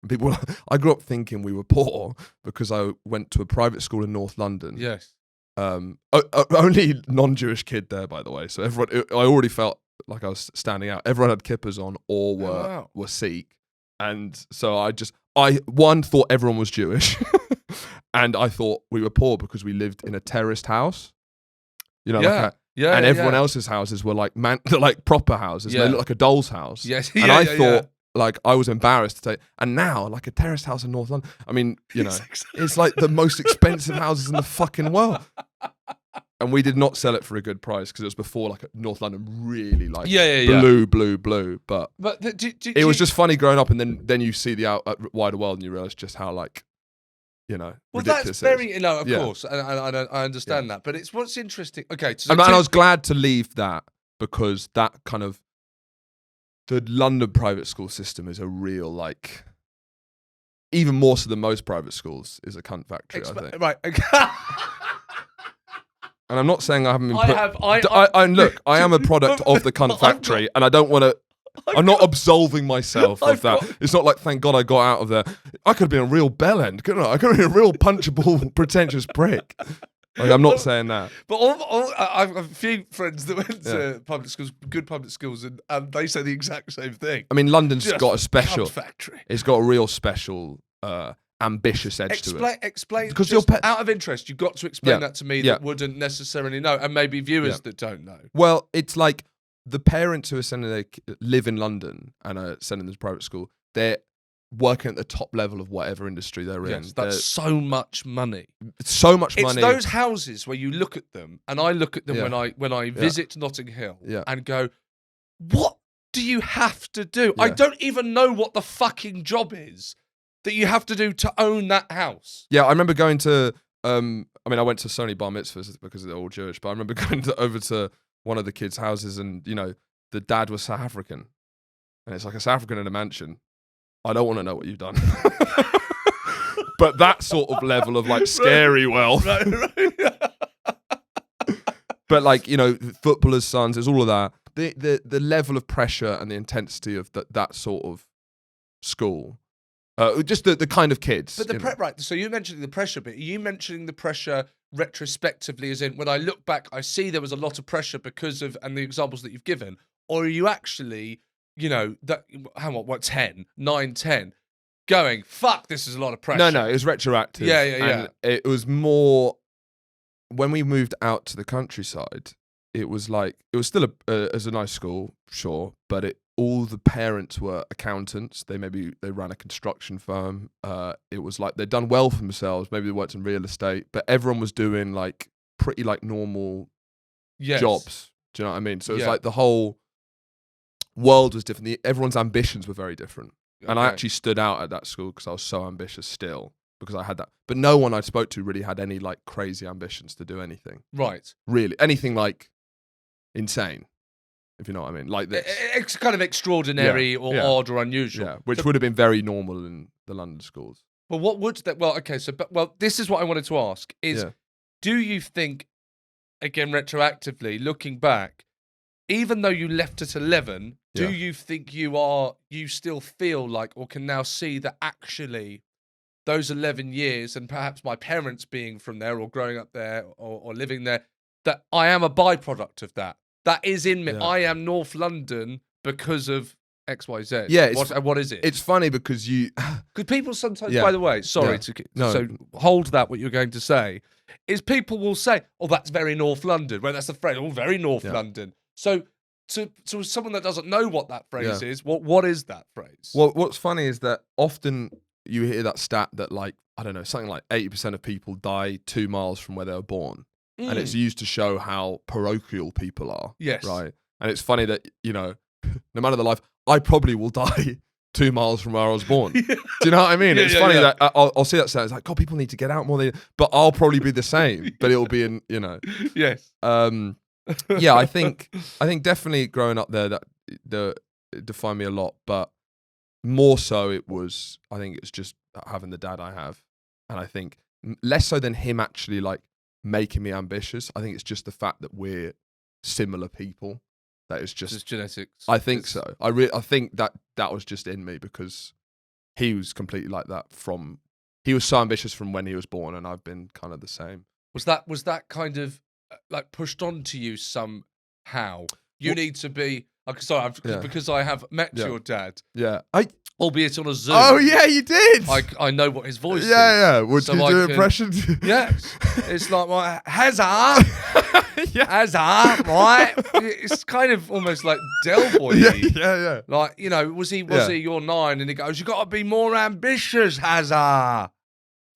I grew up thinking we were poor because I went to a private school in North London. Yes. Only non-Jewish kid there, by the way. So everyone, I already felt like I was standing out. Everyone had kippas on or were Sikh. And so I thought everyone was Jewish. And I thought we were poor because we lived in a terraced house. You know, and everyone else's houses were like like proper houses. Yeah. They looked like a doll's house. Yes. And I thought like I was embarrassed to take. And now like a terraced house in North London. I mean, you know, it's like the most expensive houses in the fucking world. And we did not sell it for a good price because it was before like North London really like blue. But it was just funny growing up, and then you see the wider world and you realise just how like, you know, well, ridiculous that's very, you know, of course, and I understand that, but it's what's interesting. Okay, so and I was glad to leave that because that kind of the London private school system is a real like, even more so than most private schools, is a cunt factory. I think. Right. And I'm not saying I haven't been look, I am a product of the cunt factory, and I don't want to. I'm not absolving myself of that. It's not like, thank God I got out of there. I could have been a real bellend, couldn't I? I could have been a real punchable, pretentious prick. Like, I'm not saying that. But I've a few friends that went to public schools, good public schools, and they say the exact same thing. I mean, London's just got a special factory. It's got a real special, ambitious edge to it. Explain. Because out of interest, you've got to explain that to me that wouldn't necessarily know, and maybe viewers that don't know. Well, it's like the parents who are sending live in London and are sending them to private school. They're working at the top level of whatever industry they're in. That's so much money. So much money. It's those houses where you look at them, and I look at them when I visit Notting Hill and go, what do you have to do? I don't even know what the fucking job is that you have to do to own that house. Yeah, I remember going to, I went to so many bar mitzvahs because they're all Jewish, but I remember going over to one of the kids' houses and, you know, the dad was South African. And it's like a South African in a mansion. I don't want to know what you've done. But that sort of level of like scary wealth. Right. But like, you know, footballers' sons, there's all of that. The level of pressure and the intensity of that sort of school. Just the kind of kids. But right, so you mentioned the pressure bit. Are you mentioning the pressure retrospectively, as in when I look back, I see there was a lot of pressure because of, and the examples that you've given? Or are you actually, you know, that, hang on, what, 9, 10, going, fuck, this is a lot of pressure? No, it was retroactive. Yeah. And it was more, when we moved out to the countryside, it was like, it was still as a nice school, sure, but all the parents were accountants. They ran a construction firm. It was like they'd done well for themselves. Maybe they worked in real estate, but everyone was doing like pretty like normal jobs. Do you know what I mean? So it was like the whole world was different. Everyone's ambitions were very different. Okay. And I actually stood out at that school because I was so ambitious still. because I had that. But no one I spoke to really had any like crazy ambitions to do anything. Right. Really, anything like insane, if you know what I mean, like this. It's kind of extraordinary or odd or unusual. Yeah, which would have been very normal in the London schools. Well, what would that? Well, okay. So, this is what I wanted to ask: is do you think, again, retroactively looking back, even though you left at 11, do you think you still feel like, or can now see that actually those 11 years, and perhaps my parents being from there or growing up there or living there, that I am a byproduct of that? That is in me. Yeah. I am North London because of X, Y, Z. Yeah. What is it? It's funny because because people sometimes, by the way, sorry to so hold that what you're going to say, is people will say, "Oh, that's very North London." Well, that's the phrase. Oh, very North London. So to someone that doesn't know what that phrase is, what is that phrase? Well, what's funny is that often you hear that stat that like, I don't know, something like 80% of people die 2 miles from where they were born. And it's used to show how parochial people are. Yes. Right. And it's funny that, you know, no matter the life, I probably will die 2 miles from where I was born. Do you know what I mean? It's funny that I'll see that stat. It's like, God, people need to get out more. But I'll probably be the same. But it'll be in, you know. Yes. Yeah, I think definitely growing up there, that it defined me a lot. But more so, I think it's just having the dad I have. And I think less so than him actually like making me ambitious. I think it's just the fact that we're similar people. That is just genetics. I think so. I think that was just in me because he was completely like that he was so ambitious from when he was born, and I've been kind of the same. Was that kind of like pushed onto you somehow? You need to be. Sorry, because I have met your dad. Yeah, albeit on a Zoom. Oh yeah, you did. I know what his voice is. Yeah. Would you do impressions? Yes. It's like my Hazard. Hazard, right? It's kind of almost like Del Boy. Yeah. Like, you know, was he your 9 and he goes, "You got to be more ambitious, Hazard."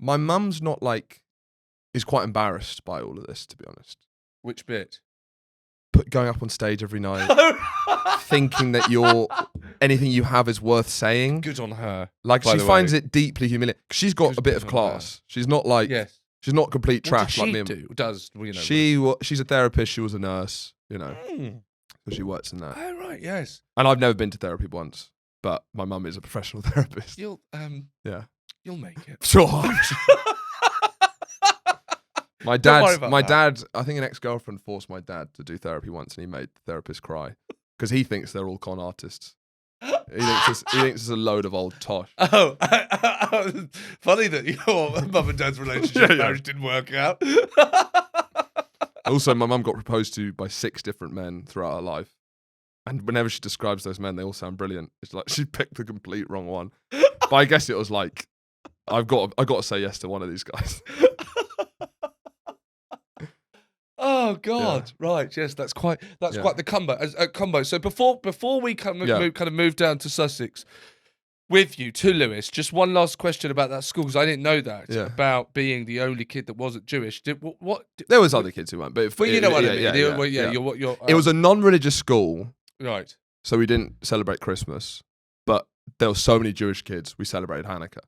My mum's not like, is quite embarrassed by all of this, to be honest. Which bit? Going up on stage every night, thinking that anything you have is worth saying. Good on her. Like, she finds it deeply humiliating. She's got a bit of class. She's not like, she's not complete trash like me. She's a therapist. She was a nurse, you know, so she works in that. Oh right, yes. And I've never been to therapy once, but my mum is a professional therapist. You'll make it. Sure. My dad, I think an ex-girlfriend forced my dad to do therapy once, and he made the therapist cry because he thinks they're all con artists. He thinks it's a load of old tosh. Oh, funny that your mum and dad's relationship marriage didn't work out. Also, my mum got proposed to by 6 different men throughout her life, and whenever she describes those men, they all sound brilliant. It's like she picked the complete wrong one. But I guess it was like, I got to say yes to one of these guys. Oh God! Yeah. Right, yes, that's quite the combo. So before we move down to Sussex with you to Lewis, just one last question about that school, because I didn't know that about being the only kid that wasn't Jewish. There was other kids who weren't, but you know what I mean. It was a non-religious school, right? So we didn't celebrate Christmas, but there were so many Jewish kids. We celebrated Hanukkah.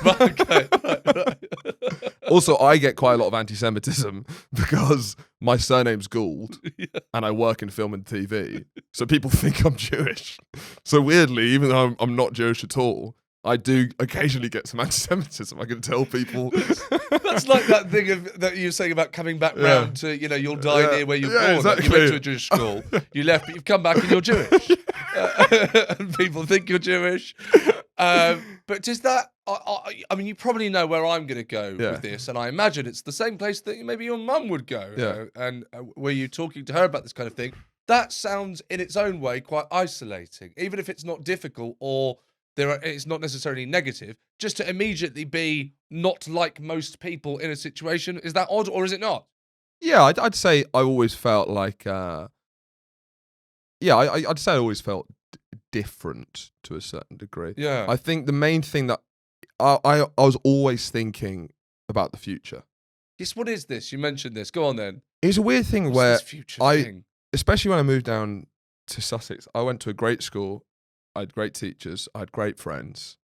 Right, okay. Right. Also, I get quite a lot of anti-Semitism because my surname's Gould and I work in film and TV. So people think I'm Jewish. So weirdly, even though I'm not Jewish at all, I do occasionally get some anti-Semitism. I can tell people. That's like that thing that you were saying about coming back round to, you'll die near where you're born. Exactly. You went to a Jewish school, you left, but you've come back and you're Jewish. And people think you're Jewish. But does that, I mean, you probably know where I'm going to go with this, and I imagine it's the same place that maybe your mum would go. And were you talking to her about this kind of thing? That sounds, in its own way, quite isolating, even if it's not difficult or it's not necessarily negative. Just to immediately be not like most people in a situation, is that odd or is it not? Yeah, I'd say I always felt like, I'd say I always felt different to a certain degree. Yeah. I think the main thing that I was always thinking about the future. Yes, what is this? You mentioned this. Go on then. It's a weird thing where thing? Especially when I moved down to Sussex, I went to a great school. I had great teachers. I had great friends.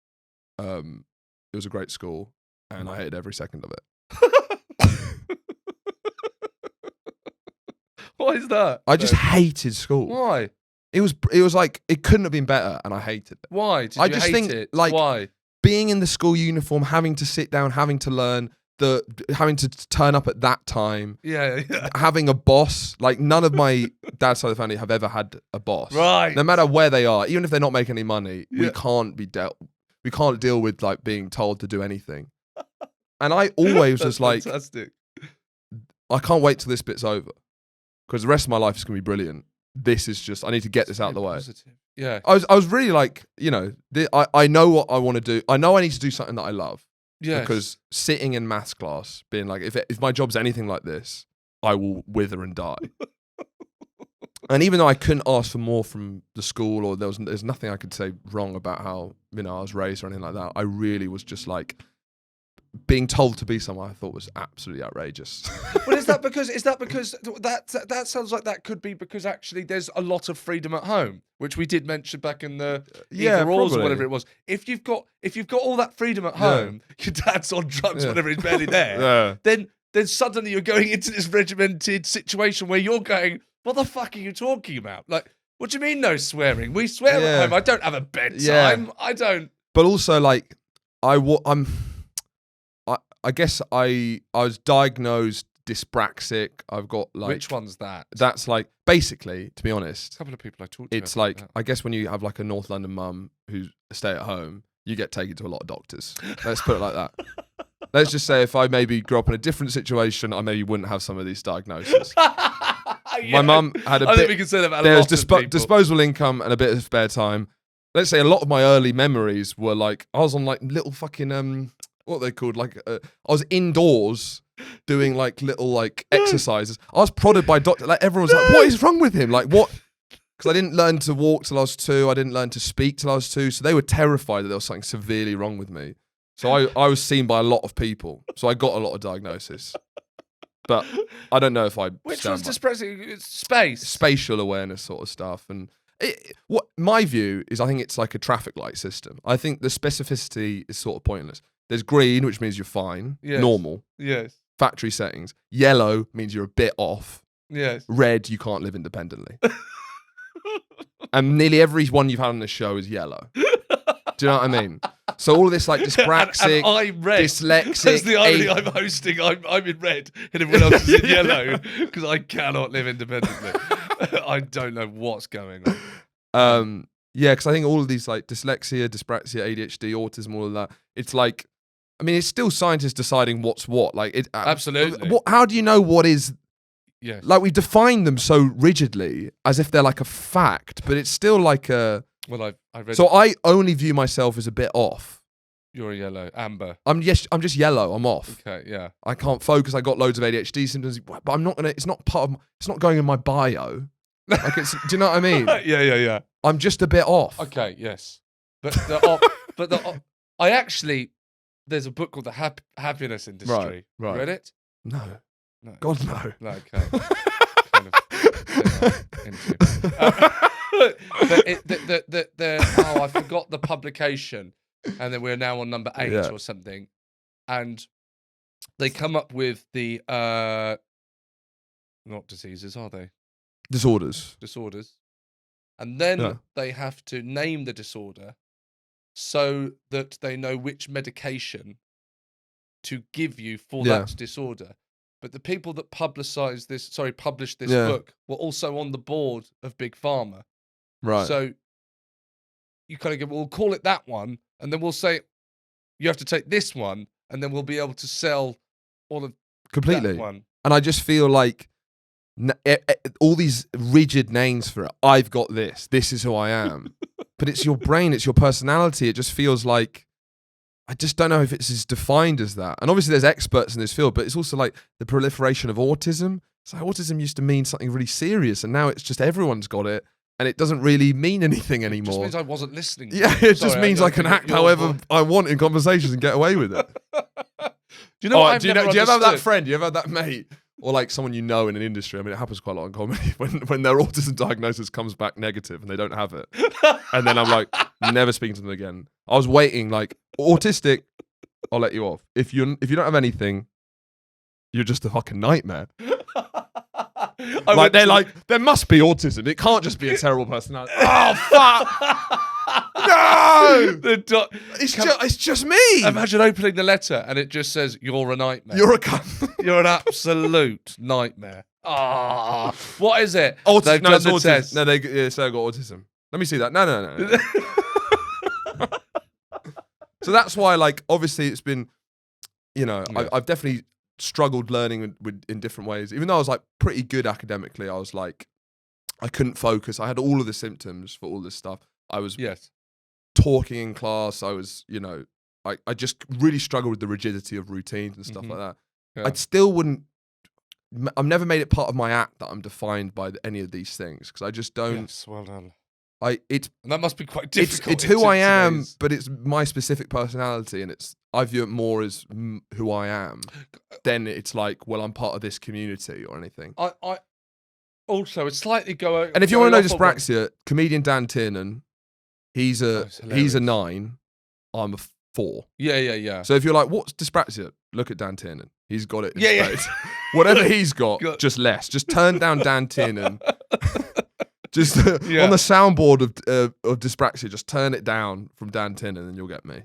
It was a great school. and I hated every second of it. Why is that? I just hated school. Why? It was like it couldn't have been better, and I hated it. Why? Did I you just hate think it? like Why? being in the school uniform, having to sit down, having to learn, having to turn up at that time, Yeah. having a boss. Like none of my dad's side of the family have ever had a boss. Right. No matter where they are, even if they're not making any money, Yeah. we can't deal with like being told to do anything. And I always was like, fantastic. I can't wait till this bit's over, because the rest of my life is gonna be brilliant. This is just, I need to get this out of the way. Positive. Yeah. I was really like, you know, I know what I want to do. I know I need to do something that I love. Yes. Because sitting in maths class, being like, if my job's anything like this, I will wither and die. And even though I couldn't ask for more from the school, or there's nothing I could say wrong about how, you know, I was raised or anything like that, I really was just like, being told to be someone I thought was absolutely outrageous. Well, is that because that sounds like that could be because actually there's a lot of freedom at home, which we did mention back in the either ors or whatever it was. If you've got all that freedom at home, your dad's on drugs, whatever, he's barely there. Then suddenly you're going into this regimented situation where you're going, what the fuck are you talking about? Like, what do you mean no swearing? We swear at home. I don't have a bedtime. I don't. But also, like, I guess I was diagnosed dyspraxic. I've got like... Which one's that? That's like, basically, to be honest... A couple of people I talked to. It's like, I guess when you have like a North London mum who's a stay at home, you get taken to a lot of doctors. Let's put it like that. Let's just say if I maybe grew up in a different situation, I maybe wouldn't have some of these diagnoses. My mum had a bit... I think we can say that about a there lot was of people. disposable income and a bit of spare time. Let's say a lot of my early memories were like, I was on like little fucking... what are they called? Like, I was indoors doing like little like exercises. I was prodded by doctor. Like everyone was like, "What is wrong with him? Like what?" Because I didn't learn to walk till I was 2. I didn't learn to speak till I was 2. So they were terrified that there was something severely wrong with me. So I was seen by a lot of people. So I got a lot of diagnosis. But I don't know if I. Which one's dyspraxic? Space. Spatial awareness sort of stuff. And what my view is, I think it's like a traffic light system. I think the specificity is sort of pointless. There's green, which means you're fine, normal. Yes. Factory settings. Yellow means you're a bit off. Yes. Red, you can't live independently. And nearly every one you've had on this show is yellow. Do you know what I mean? So all of this like dyspraxic, and I'm red. dyslexic. That's the only I'm hosting. I'm in red, and everyone else is in yellow because I cannot live independently. I don't know what's going on. Yeah, because I think all of these like dyslexia, dyspraxia, ADHD, autism, all of that. It's like, I mean, it's still scientists deciding what's what. Like, Absolutely. How do you know what is? Yes. Like, we define them so rigidly as if they're like a fact, but it's still like a. Well, I read. So I only view myself as a bit off. You're a yellow, amber. I'm just yellow. I'm off. Okay, yeah. I can't focus. I got loads of ADHD symptoms, but I'm not gonna. It's not part of. It's not going in my bio. Like, it's. Do you know what I mean? Yeah. I'm just a bit off. Okay, yes. But I actually, there's a book called The Happiness Industry. Right. You read it? No. No. God, no. No, okay. Kind of but I forgot the publication, and then we're now on number 8 or something, and they come up with the not diseases, are they? Disorders. And then they have to name the disorder so that they know which medication to give you for that disorder. But the people that published this book were also on the board of Big Pharma. Right. So you kind of go, we'll call it that one, and then we'll say you have to take this one, and then we'll be able to sell all of completely that one. And I just feel like all these rigid names for it. I've got this. This is who I am. But it's your brain. It's your personality. It just feels like, I just don't know if it's as defined as that. And obviously there's experts in this field, but it's also like the proliferation of autism. So autism used to mean something really serious, and now it's just everyone's got it, and it doesn't really mean anything anymore. It just means I wasn't listening. Yeah, it just means I can act however I want in conversations and get away with it. Do you know? Do you ever have that friend? Do you ever have that mate? Or like someone you know in an industry. I mean, it happens quite a lot in comedy when their autism diagnosis comes back negative and they don't have it. And then I'm like, never speaking to them again. I was waiting, like, autistic. I'll let you off. If you don't have anything, you're just a fucking nightmare. They're like, there must be autism. It can't just be a terrible personality. Oh fuck! No, it's just me. Imagine opening the letter and it just says, "You're a nightmare. You're a cunt. You're an absolute nightmare." Ah, what is it? Autism. They've No, done it's the autism. test. No, they say I got autism. Let me see that. No. So that's why, like, obviously, it's been, I've definitely struggled learning in different ways. Even though I was like pretty good academically, I was like, I couldn't focus. I had all of the symptoms for all this stuff. I was talking in class. I was, I just really struggled with the rigidity of routines and stuff like that. Yeah. I still wouldn't. I've never made it part of my act that I'm defined by any of these things because I just don't. Yes, well done. And that must be quite difficult. It's who I am, but it's my specific personality, and I view it more as who I am. Then it's like, well, I'm part of this community or anything. I also it's slightly go. And if you want to know Dyspraxia, comedian Dan Tiernan, he's a 9, I'm a 4. Yeah. So if you're like, what's Dyspraxia? Look at Dan Tiernan. He's got it. Yeah. Whatever he's got, just less. Just turn down Dan Tiernan. Just on the soundboard of Dyspraxia, just turn it down from Dan Tiernan and you'll get me.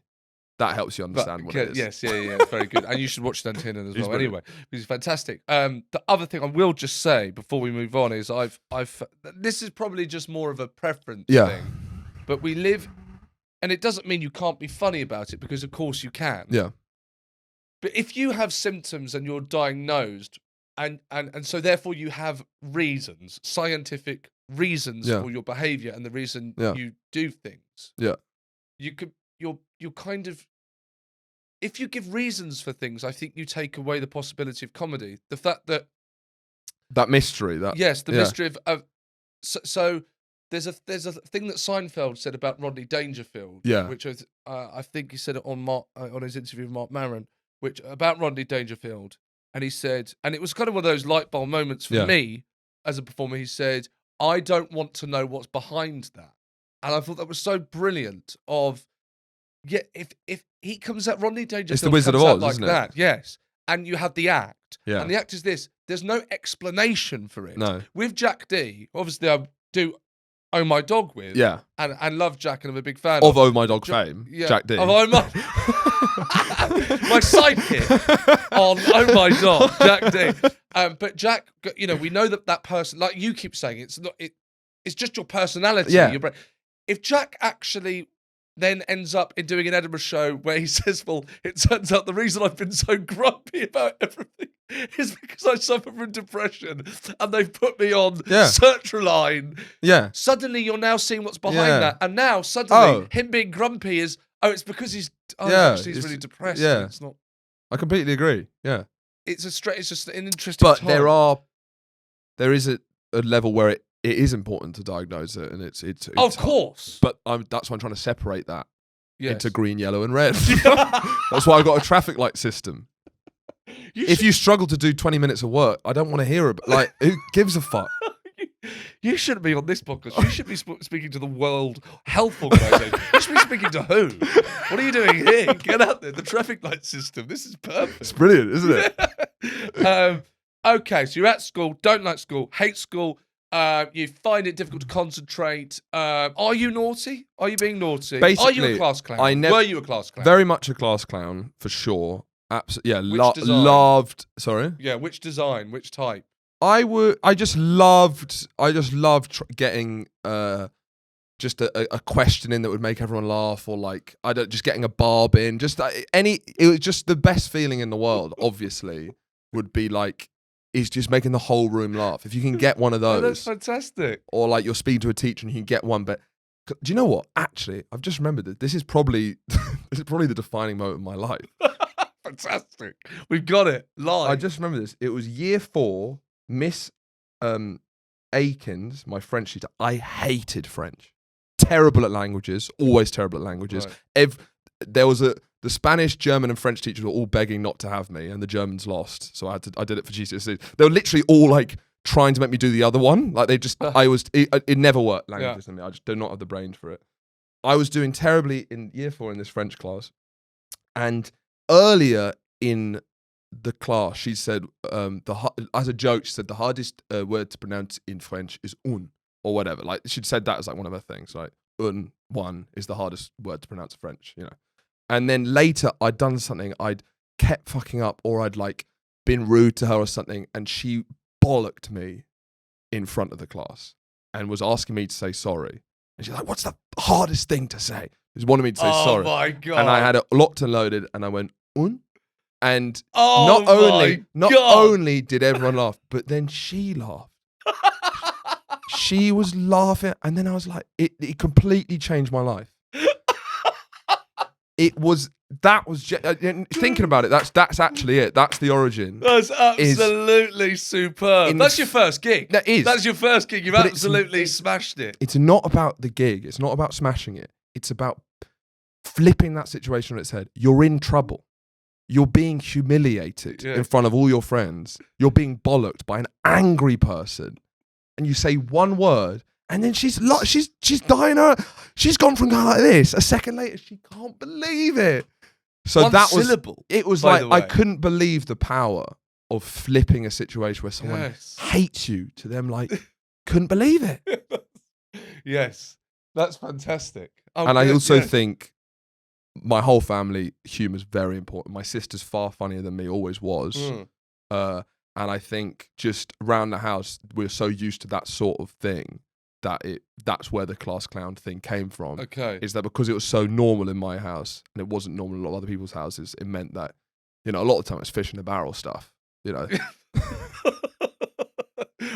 That helps you understand what it is. Yes, it's very good. And you should watch Dan Tiernan as well. Anyway, he's fantastic. The other thing I will just say before we move on is I've this is probably just more of a preference thing. But we live, and it doesn't mean you can't be funny about it because of course you can. Yeah. But if you have symptoms and you're diagnosed, and so therefore you have reasons, scientific reasons for your behaviour and the reason you do things. Yeah. You're kind of, if you give reasons for things, I think you take away the possibility of comedy. The fact that mystery, mystery of so there's a thing that Seinfeld said about Rodney Dangerfield, which I think he said it on his interview with Mark Maron, which about Rodney Dangerfield, and he said, and it was kind of one of those light bulb moments for me as a performer. He said, I don't want to know what's behind that. And I thought that was so brilliant if he comes out, Rodney Dangerfield it's the Wizard of comes Oz, out like isn't it? that, yes. And you have the act. Yeah. And the act is this. There's no explanation for it. No. With Jack D, obviously I do Oh My Dog with. Yeah. And love Jack and I'm a big fan of Oh My Dog fame. Jack D. Of Oh My my sidekick on Oh My Dog, Jack D. But Jack, we know that person, like you keep saying, it's just your personality. Yeah. Your brain. If Jack actually then ends up in doing an Edinburgh show where he says, well, it turns out the reason I've been so grumpy about everything is because I suffer from depression and they've put me on sertraline. Yeah. Suddenly you're now seeing what's behind that. And now suddenly him being grumpy is, it's because he's really depressed. Yeah. It's not. I completely agree. Yeah. It's just an interesting But time. there is a level where it is important to diagnose it, and it's of course. But that's why I'm trying to separate that into green, yellow, and red. That's why I've got a traffic light system. If you struggle to do 20 minutes of work, I don't want to hear about. Like, who gives a fuck? You shouldn't be on this podcast. You should be speaking to the World Health Organization. You should be speaking to who? What are you doing here? Get out there. The traffic light system. This is perfect. It's brilliant, isn't it? Okay, so you're at school, don't like school, hate school. You find it difficult to concentrate. Are you naughty? Are you being naughty? Basically, are you a class clown? Were you a class clown? Very much a class clown, for sure. Absolutely. Yeah, Which design? loved. Sorry. Yeah, which design? Which type? I just loved getting just a question in that would make everyone laugh, or like just getting a barb in. It was just the best feeling in the world. Obviously, would be like. Is just making the whole room laugh. If you can get one of those. That's fantastic. Or like you're speaking to a teacher and you can get one. But do you know what? Actually, I've just remembered that this is probably the defining moment of my life. Fantastic. We've got it. Live. I just remember this. It was year 4, Miss Aikens, my French teacher. I hated French. Terrible at languages. Always terrible at languages. Right. The Spanish, German, and French teachers were all begging not to have me, and the Germans lost. So I did it for GCSE. They were literally all like trying to make me do the other one. Like it never worked. Languages in me. I just do not have the brain for it. I was doing terribly in year 4 in this French class, and earlier in the class, she said, as a joke, she said the hardest word to pronounce in French is un, or whatever. Like, she'd said that as like one of her things. Like, one is the hardest word to pronounce in French, you know. And then later, I'd done something, I'd kept fucking up, or I'd like been rude to her or something, and she bollocked me in front of the class and was asking me to say sorry. And she's like, "What's the hardest thing to say?" She wanted me to say sorry. Oh my God. And I had it locked and loaded, and I went, un. And Oh not only did everyone laugh, but then she laughed. She was laughing, and then I was like, it completely changed my life. Thinking about it, that's actually it. That's the origin. That's absolutely superb. That's your first gig. That is. That's your first gig. You've absolutely smashed it. It's not about the gig. It's not about smashing it. It's about flipping that situation on its head. You're in trouble. You're being humiliated in front of all your friends. You're being bollocked by an angry person. And you say one word, and then she's dying her. She's gone from going like this. A second later, she can't believe it. So One syllable. It was like, I couldn't believe the power of flipping a situation where someone hates you to them, like, couldn't believe it. Yes. That's fantastic. Oh, and I also think my whole family, humour's very important. My sister's far funnier than me, always was. And I think just around the house, we're so used to that sort of thing that's where the class clown thing came from. Okay. Is that because it was so normal in my house and it wasn't normal in a lot of other people's houses, it meant that, you know, a lot of the time it's fish in the barrel stuff, you know.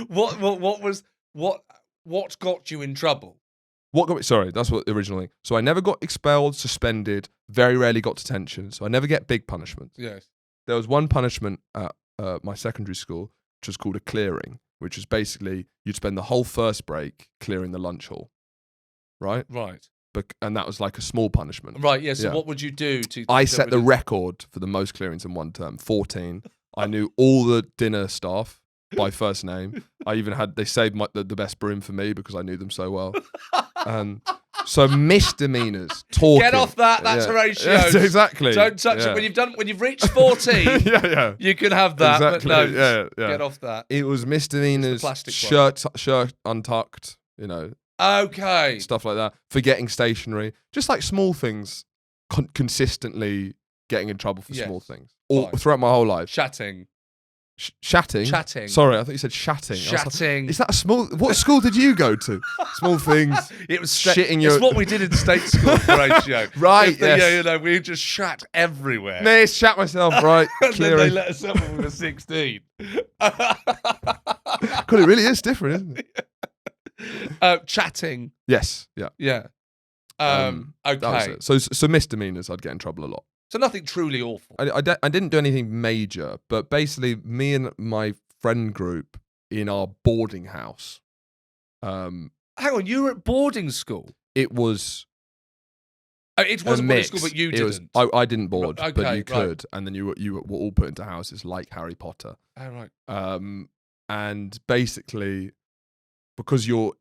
What got you in trouble? Sorry, that's what originally. So I never got expelled, suspended, very rarely got detention. So I never get big punishments. Yes. There was one punishment at my secondary school, which was called a clearing, which is basically you'd spend the whole first break clearing the lunch hall, right? Right. And that was like a small punishment. Right, yeah. So what would you do to... I set the record for the most clearings in one term, 14. I knew all the dinner staff by first name. They saved the best broom for me because I knew them so well. So misdemeanors, talking. Get off that. That's Horatio. Yes, exactly. Don't touch it. When you've reached 14, you can have that. Exactly. But no, yeah. Get off that. It was misdemeanors, shirt untucked, you know. Okay. Stuff like that. Forgetting stationery. Just like small things, consistently getting in trouble for small things. Throughout my whole life. Chatting. Chatting? Chatting. Sorry, I thought you said shatting. Chatting. Like, is that a small... What school did you go to? Small things. It was shitting your... It's what we did in state school, Horatio. Right, yes. Yeah, you know, we just shat everywhere. No, shat myself, right. And then they let us up when we were 16. God, it really is different, isn't it? Chatting. Yes, yeah. Yeah. Okay. So misdemeanors, I'd get in trouble a lot. So nothing truly awful. I didn't do anything major, but basically me and my friend group in our boarding house. Hang on, you were at boarding school? It was... It wasn't boarding school, but you didn't. I didn't board, okay, but you could. And then you were all put into houses like Harry Potter. Oh, right. And basically, because you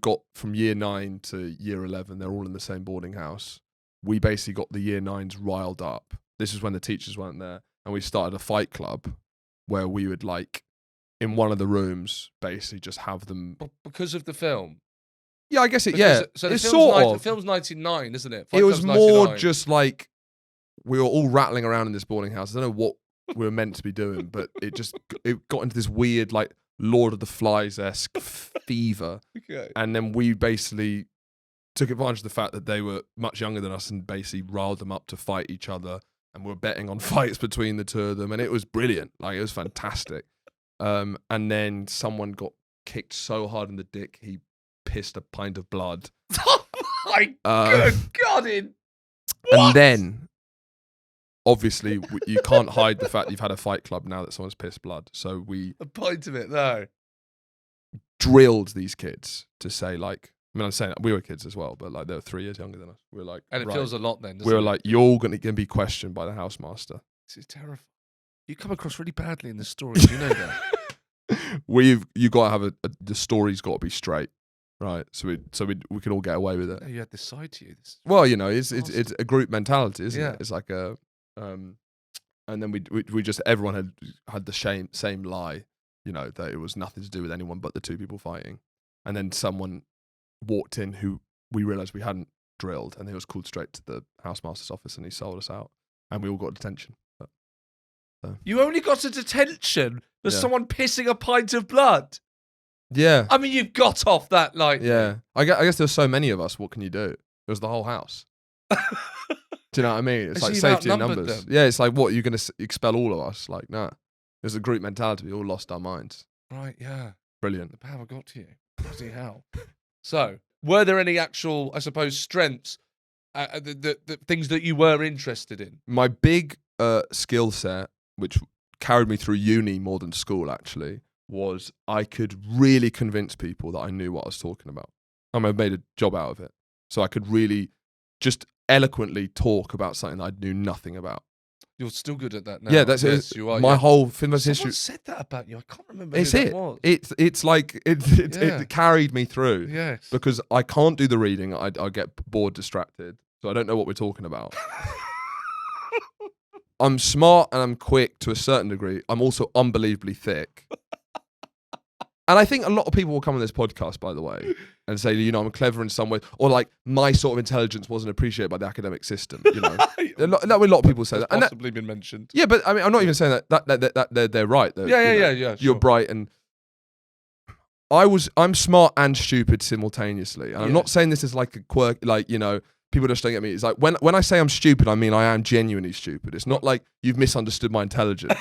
got from year 9 to year 11, they're all in the same boarding house. We basically got the year 9s riled up. This is when the teachers weren't there. And we started a fight club where we would, like, in one of the rooms, basically just have them... Because of the film? Yeah, I guess So the film's 99, isn't it? It was more just like we were all rattling around in this boarding house. I don't know what we were meant to be doing, but it got into this weird, like, Lord of the Flies-esque fever. Okay. And then we basically... took advantage of the fact that they were much younger than us and basically riled them up to fight each other, and we were betting on fights between the two of them, and it was brilliant. Like, it was fantastic. And then someone got kicked so hard in the dick he pissed a pint of blood. Oh my good God! What? And then, obviously, you can't hide the fact you've had a fight club now that someone's pissed blood. So we... A pint of it, though. Drilled these kids to say, like... I mean, I'm saying we were kids as well, but like they were 3 years younger than us. We were like, and it feels a lot then. We were like, you're all going to be questioned by the housemaster. This is terrifying. You come across really badly in the story. Do you know that? You got to have the story's got to be straight, right? So we can all get away with it. You had this side to you. Well, you know, it's a group mentality, isn't it? It's like a And then we just everyone had the same lie, that it was nothing to do with anyone but the two people fighting. And then someone walked in who we realised we hadn't drilled, and he was called straight to the housemaster's office, and he sold us out, and we all got detention. You only got a detention for Yeah. someone pissing a pint of blood. Yeah. I mean, you've got off that lightly. Yeah. I guess there's so many of us. What can you do? It was the whole house. Do you know what I mean? It's So like you've safety in outnumbered numbers. them. Yeah, it's like, what, you're going to expel all of us? Like, nah. There's a group mentality. We all lost our minds. Right, yeah. Brilliant. The power got to you. Bloody hell. So, were there any actual, I suppose, strengths, the things that you were interested in? My big skill set, which carried me through uni more than school, actually, was I could really convince people that I knew what I was talking about. I made a job out of it. So I could really just eloquently talk about something that I knew nothing about. You're still good at that now. Yeah, that's yes, it. you are. My whole film Someone history. said that about you. I can't remember It's who it. that was. It's like Yeah. it carried me through Yes. because I can't do the reading. I get bored, distracted, so I don't know what we're talking about. I'm smart and I'm quick to a certain degree. I'm also unbelievably thick. And I think a lot of people will come on this podcast, by the way, and say, I'm clever in some way, or like my sort of intelligence wasn't appreciated by the academic system. A lot of people say that. And that, possibly been mentioned. yeah, but I mean, I'm not even saying that they're right. Yeah, You're sure. bright, and I'm smart and stupid simultaneously. And I'm not saying this is like a quirk, people just don't get me. It's like when I say I'm stupid, I mean I am genuinely stupid. It's not like you've misunderstood my intelligence.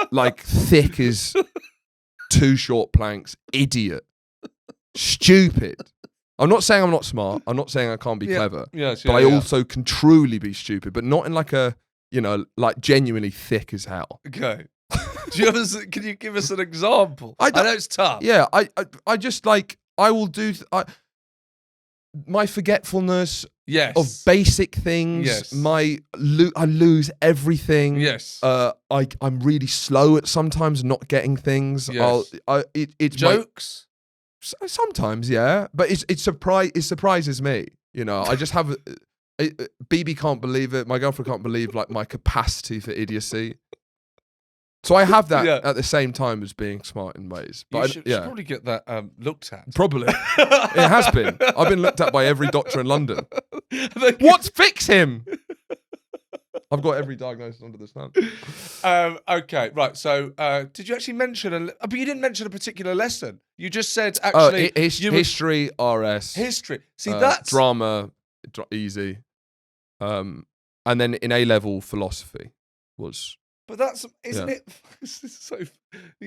Like thick is 2 short planks, idiot, stupid. I'm not saying I'm not smart. I'm not saying I can't be clever. Yes, but I also can truly be stupid, but not in like a, like genuinely thick as hell. Okay. Can you give us an example? I know it's tough. Yeah, I just like, I will do, my forgetfulness of basic things. Yes. I lose everything. Yes. I'm really slow at sometimes not getting things. Yes. It's Jokes? Sometimes, yeah, but it surprises me. I just have. BB can't believe it. My girlfriend can't believe like my capacity for idiocy. So I have that at the same time as being smart in ways. But you should probably get that looked at. Probably. It has been. I've been looked at by every doctor in London. What's fix him? I've got every diagnosis under the sun. Okay, right. So, did you actually mention but you didn't mention a particular lesson. You just said actually history, RS, history. See, that's drama, easy, and then in A level philosophy was. But that's isn't it? So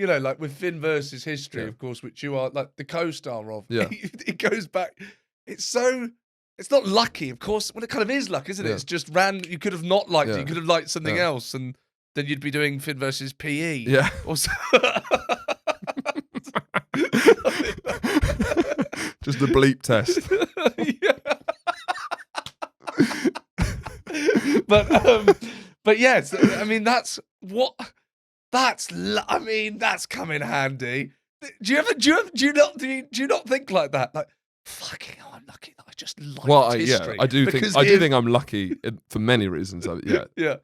like with Finn versus history, of course, which you are like the co-star of. Yeah, it goes back. It's not lucky, of course. Well, it kind of is luck, isn't it? It's just random. You could have not liked it. You could have liked something else, and then you'd be doing Finn versus PE. Yeah. Or so. Just the bleep test. But yes, I mean that's coming handy. Do you not think like that? Like, fucking hell, I'm lucky that I just liked history. I do think I'm lucky for many reasons. Yeah.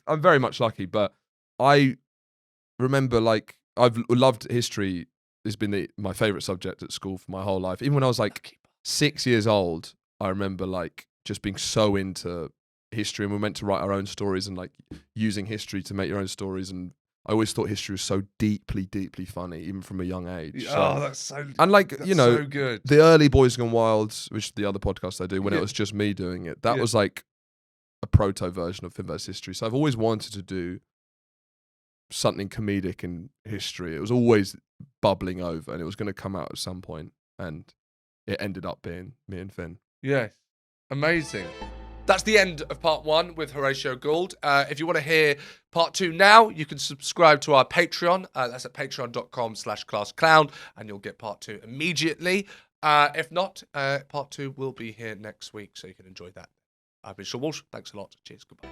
I'm very much lucky, but I remember like I've loved history. It's been my favorite subject at school for my whole life. Even when I was like 6 years old, I remember like just being so into history, and we were meant to write our own stories and like using history to make your own stories. And I always thought history was so deeply, deeply funny, even from a young age. That's so. And like so good. The early Boys Gone Wild, which is the other podcast I do, when it was just me doing it, that was like a proto version of Finn vs. History. So I've always wanted to do something comedic in history. It was always bubbling over, and it was going to come out at some point, and it ended up being me and Finn. Yes, amazing. That's the end of part 1 with Horatio Gould. If you want to hear part 2 now, you can subscribe to our Patreon. That's at patreon.com/classclown, and you'll get part 2 immediately. If not, part 2 will be here next week, so you can enjoy that. I've been Sean Walsh. Thanks a lot. Cheers. Goodbye.